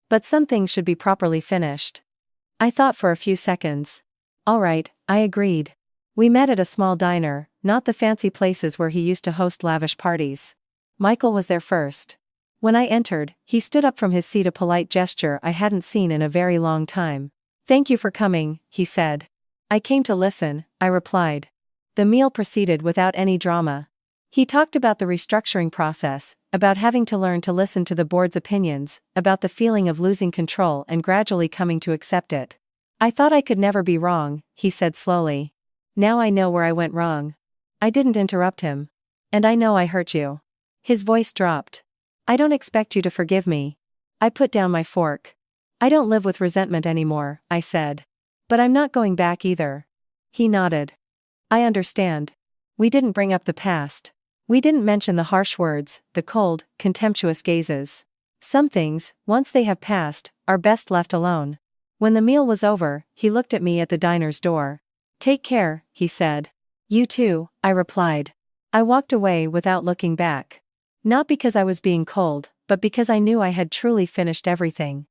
But some things should be properly finished. I thought for a few seconds. All right, I agreed. We met at a small diner, not the fancy places where he used to host lavish parties. Michael was there first. When I entered, he stood up from his seat, a polite gesture I hadn't seen in a very long time. Thank you for coming, he said. I came to listen, I replied. The meal proceeded without any drama. He talked about the restructuring process, about having to learn to listen to the board's opinions, about the feeling of losing control and gradually coming to accept it. I thought I could never be wrong, he said slowly. Now I know where I went wrong. I didn't interrupt him. And I know I hurt you. His voice dropped. I don't expect you to forgive me. I put down my fork. I don't live with resentment anymore, I said. But I'm not going back either. He nodded. I understand. We didn't bring up the past. We didn't mention the harsh words, the cold, contemptuous gazes. Some things, once they have passed, are best left alone. When the meal was over, he looked at me at the diner's door. Take care, he said. You too, I replied. I walked away without looking back. Not because I was being cold, but because I knew I had truly finished everything.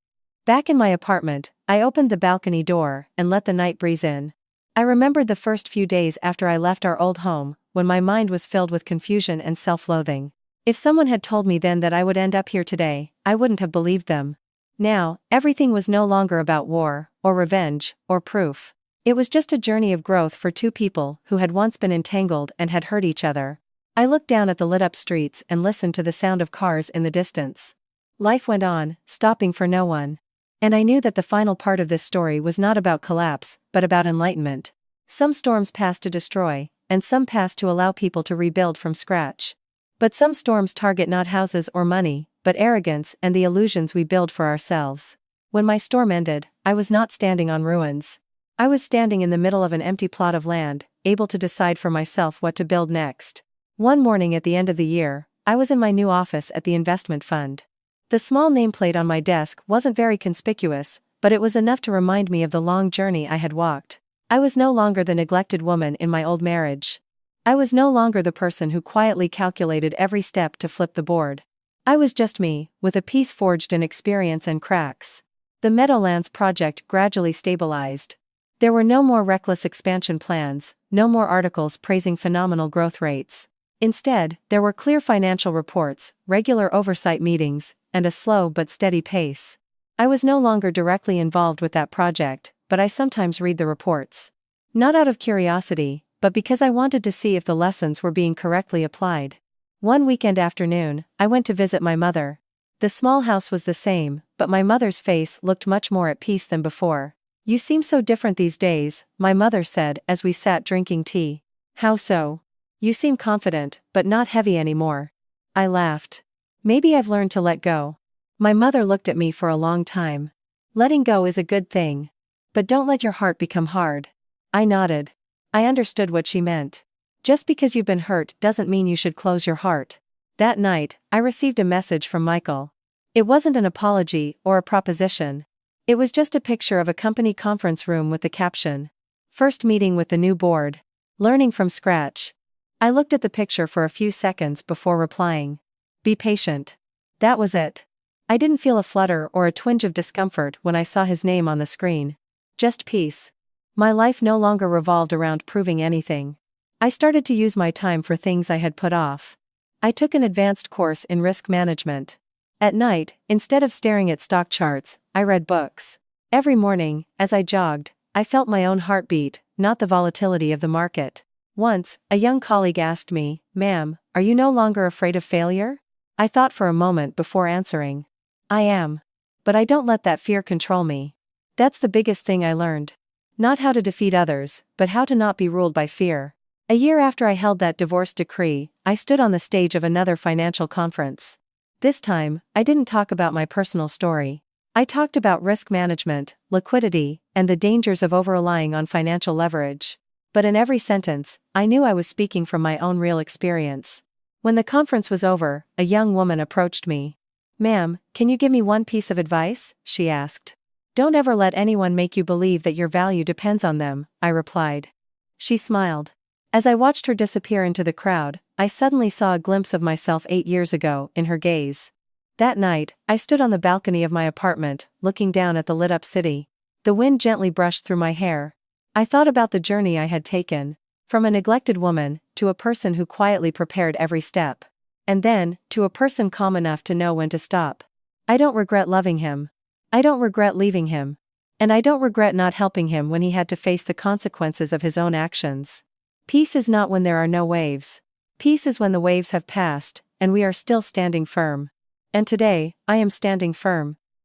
Back in my apartment, I opened the balcony door and let the night breeze in. I remembered the first few days after I left our old home, when my mind was filled with confusion and self-loathing. If someone had told me then that I would end up here today, I wouldn't have believed them. Now, everything was no longer about war, or revenge, or proof. It was just a journey of growth for two people who had once been entangled and had hurt each other. I looked down at the lit-up streets and listened to the sound of cars in the distance. Life went on, stopping for no one. And I knew that the final part of this story was not about collapse, but about enlightenment. Some storms pass to destroy, and some pass to allow people to rebuild from scratch. But some storms target not houses or money, but arrogance and the illusions we build for ourselves. When my storm ended, I was not standing on ruins. I was standing in the middle of an empty plot of land, able to decide for myself what to build next. One morning at the end of the year, I was in my new office at the investment fund. The small nameplate on my desk wasn't very conspicuous, but it was enough to remind me of the long journey I had walked. I was no longer the neglected woman in my old marriage. I was no longer the person who quietly calculated every step to flip the board. I was just me, with a piece forged in experience and cracks. The Meadowlands project gradually stabilized. There were no more reckless expansion plans, no more articles praising phenomenal growth rates. Instead, there were clear financial reports, regular oversight meetings, and a slow but steady pace. I was no longer directly involved with that project, but I sometimes read the reports. Not out of curiosity, but because I wanted to see if the lessons were being correctly applied. One weekend afternoon, I went to visit my mother. The small house was the same, but my mother's face looked much more at peace than before. You seem so different these days, my mother said as we sat drinking tea. How so? You seem confident, but not heavy anymore. I laughed. Maybe I've learned to let go. My mother looked at me for a long time. Letting go is a good thing. But don't let your heart become hard. I nodded. I understood what she meant. Just because you've been hurt doesn't mean you should close your heart. That night, I received a message from Michael. It wasn't an apology or a proposition. It was just a picture of a company conference room with the caption, "First meeting with the new board. Learning from scratch." I looked at the picture for a few seconds before replying, "Be patient." That was it. I didn't feel a flutter or a twinge of discomfort when I saw his name on the screen. Just peace. My life no longer revolved around proving anything. I started to use my time for things I had put off. I took an advanced course in risk management. At night, instead of staring at stock charts, I read books. Every morning, as I jogged, I felt my own heartbeat, not the volatility of the market. Once, a young colleague asked me, "Ma'am, are you no longer afraid of failure?" I thought for a moment before answering. I am. But I don't let that fear control me. That's the biggest thing I learned. Not how to defeat others, but how to not be ruled by fear. A year after I held that divorce decree, I stood on the stage of another financial conference. This time, I didn't talk about my personal story. I talked about risk management, liquidity, and the dangers of over-relying on financial leverage. But in every sentence, I knew I was speaking from my own real experience. When the conference was over, a young woman approached me. "Ma'am, can you give me one piece of advice?" she asked. "Don't ever let anyone make you believe that your value depends on them," I replied. She smiled. As I watched her disappear into the crowd, I suddenly saw a glimpse of myself 8 years ago in her gaze. That night, I stood on the balcony of my apartment, looking down at the lit-up city. The wind gently brushed through my hair. I thought about the journey I had taken, from a neglected woman, to a person who quietly prepared every step. And then, to a person calm enough to know when to stop. I don't regret loving him. I don't regret leaving him. And I don't regret not helping him when he had to face the consequences of his own actions. Peace is not when there are no waves. Peace is when the waves have passed, and we are still standing firm. And today, I am standing firm.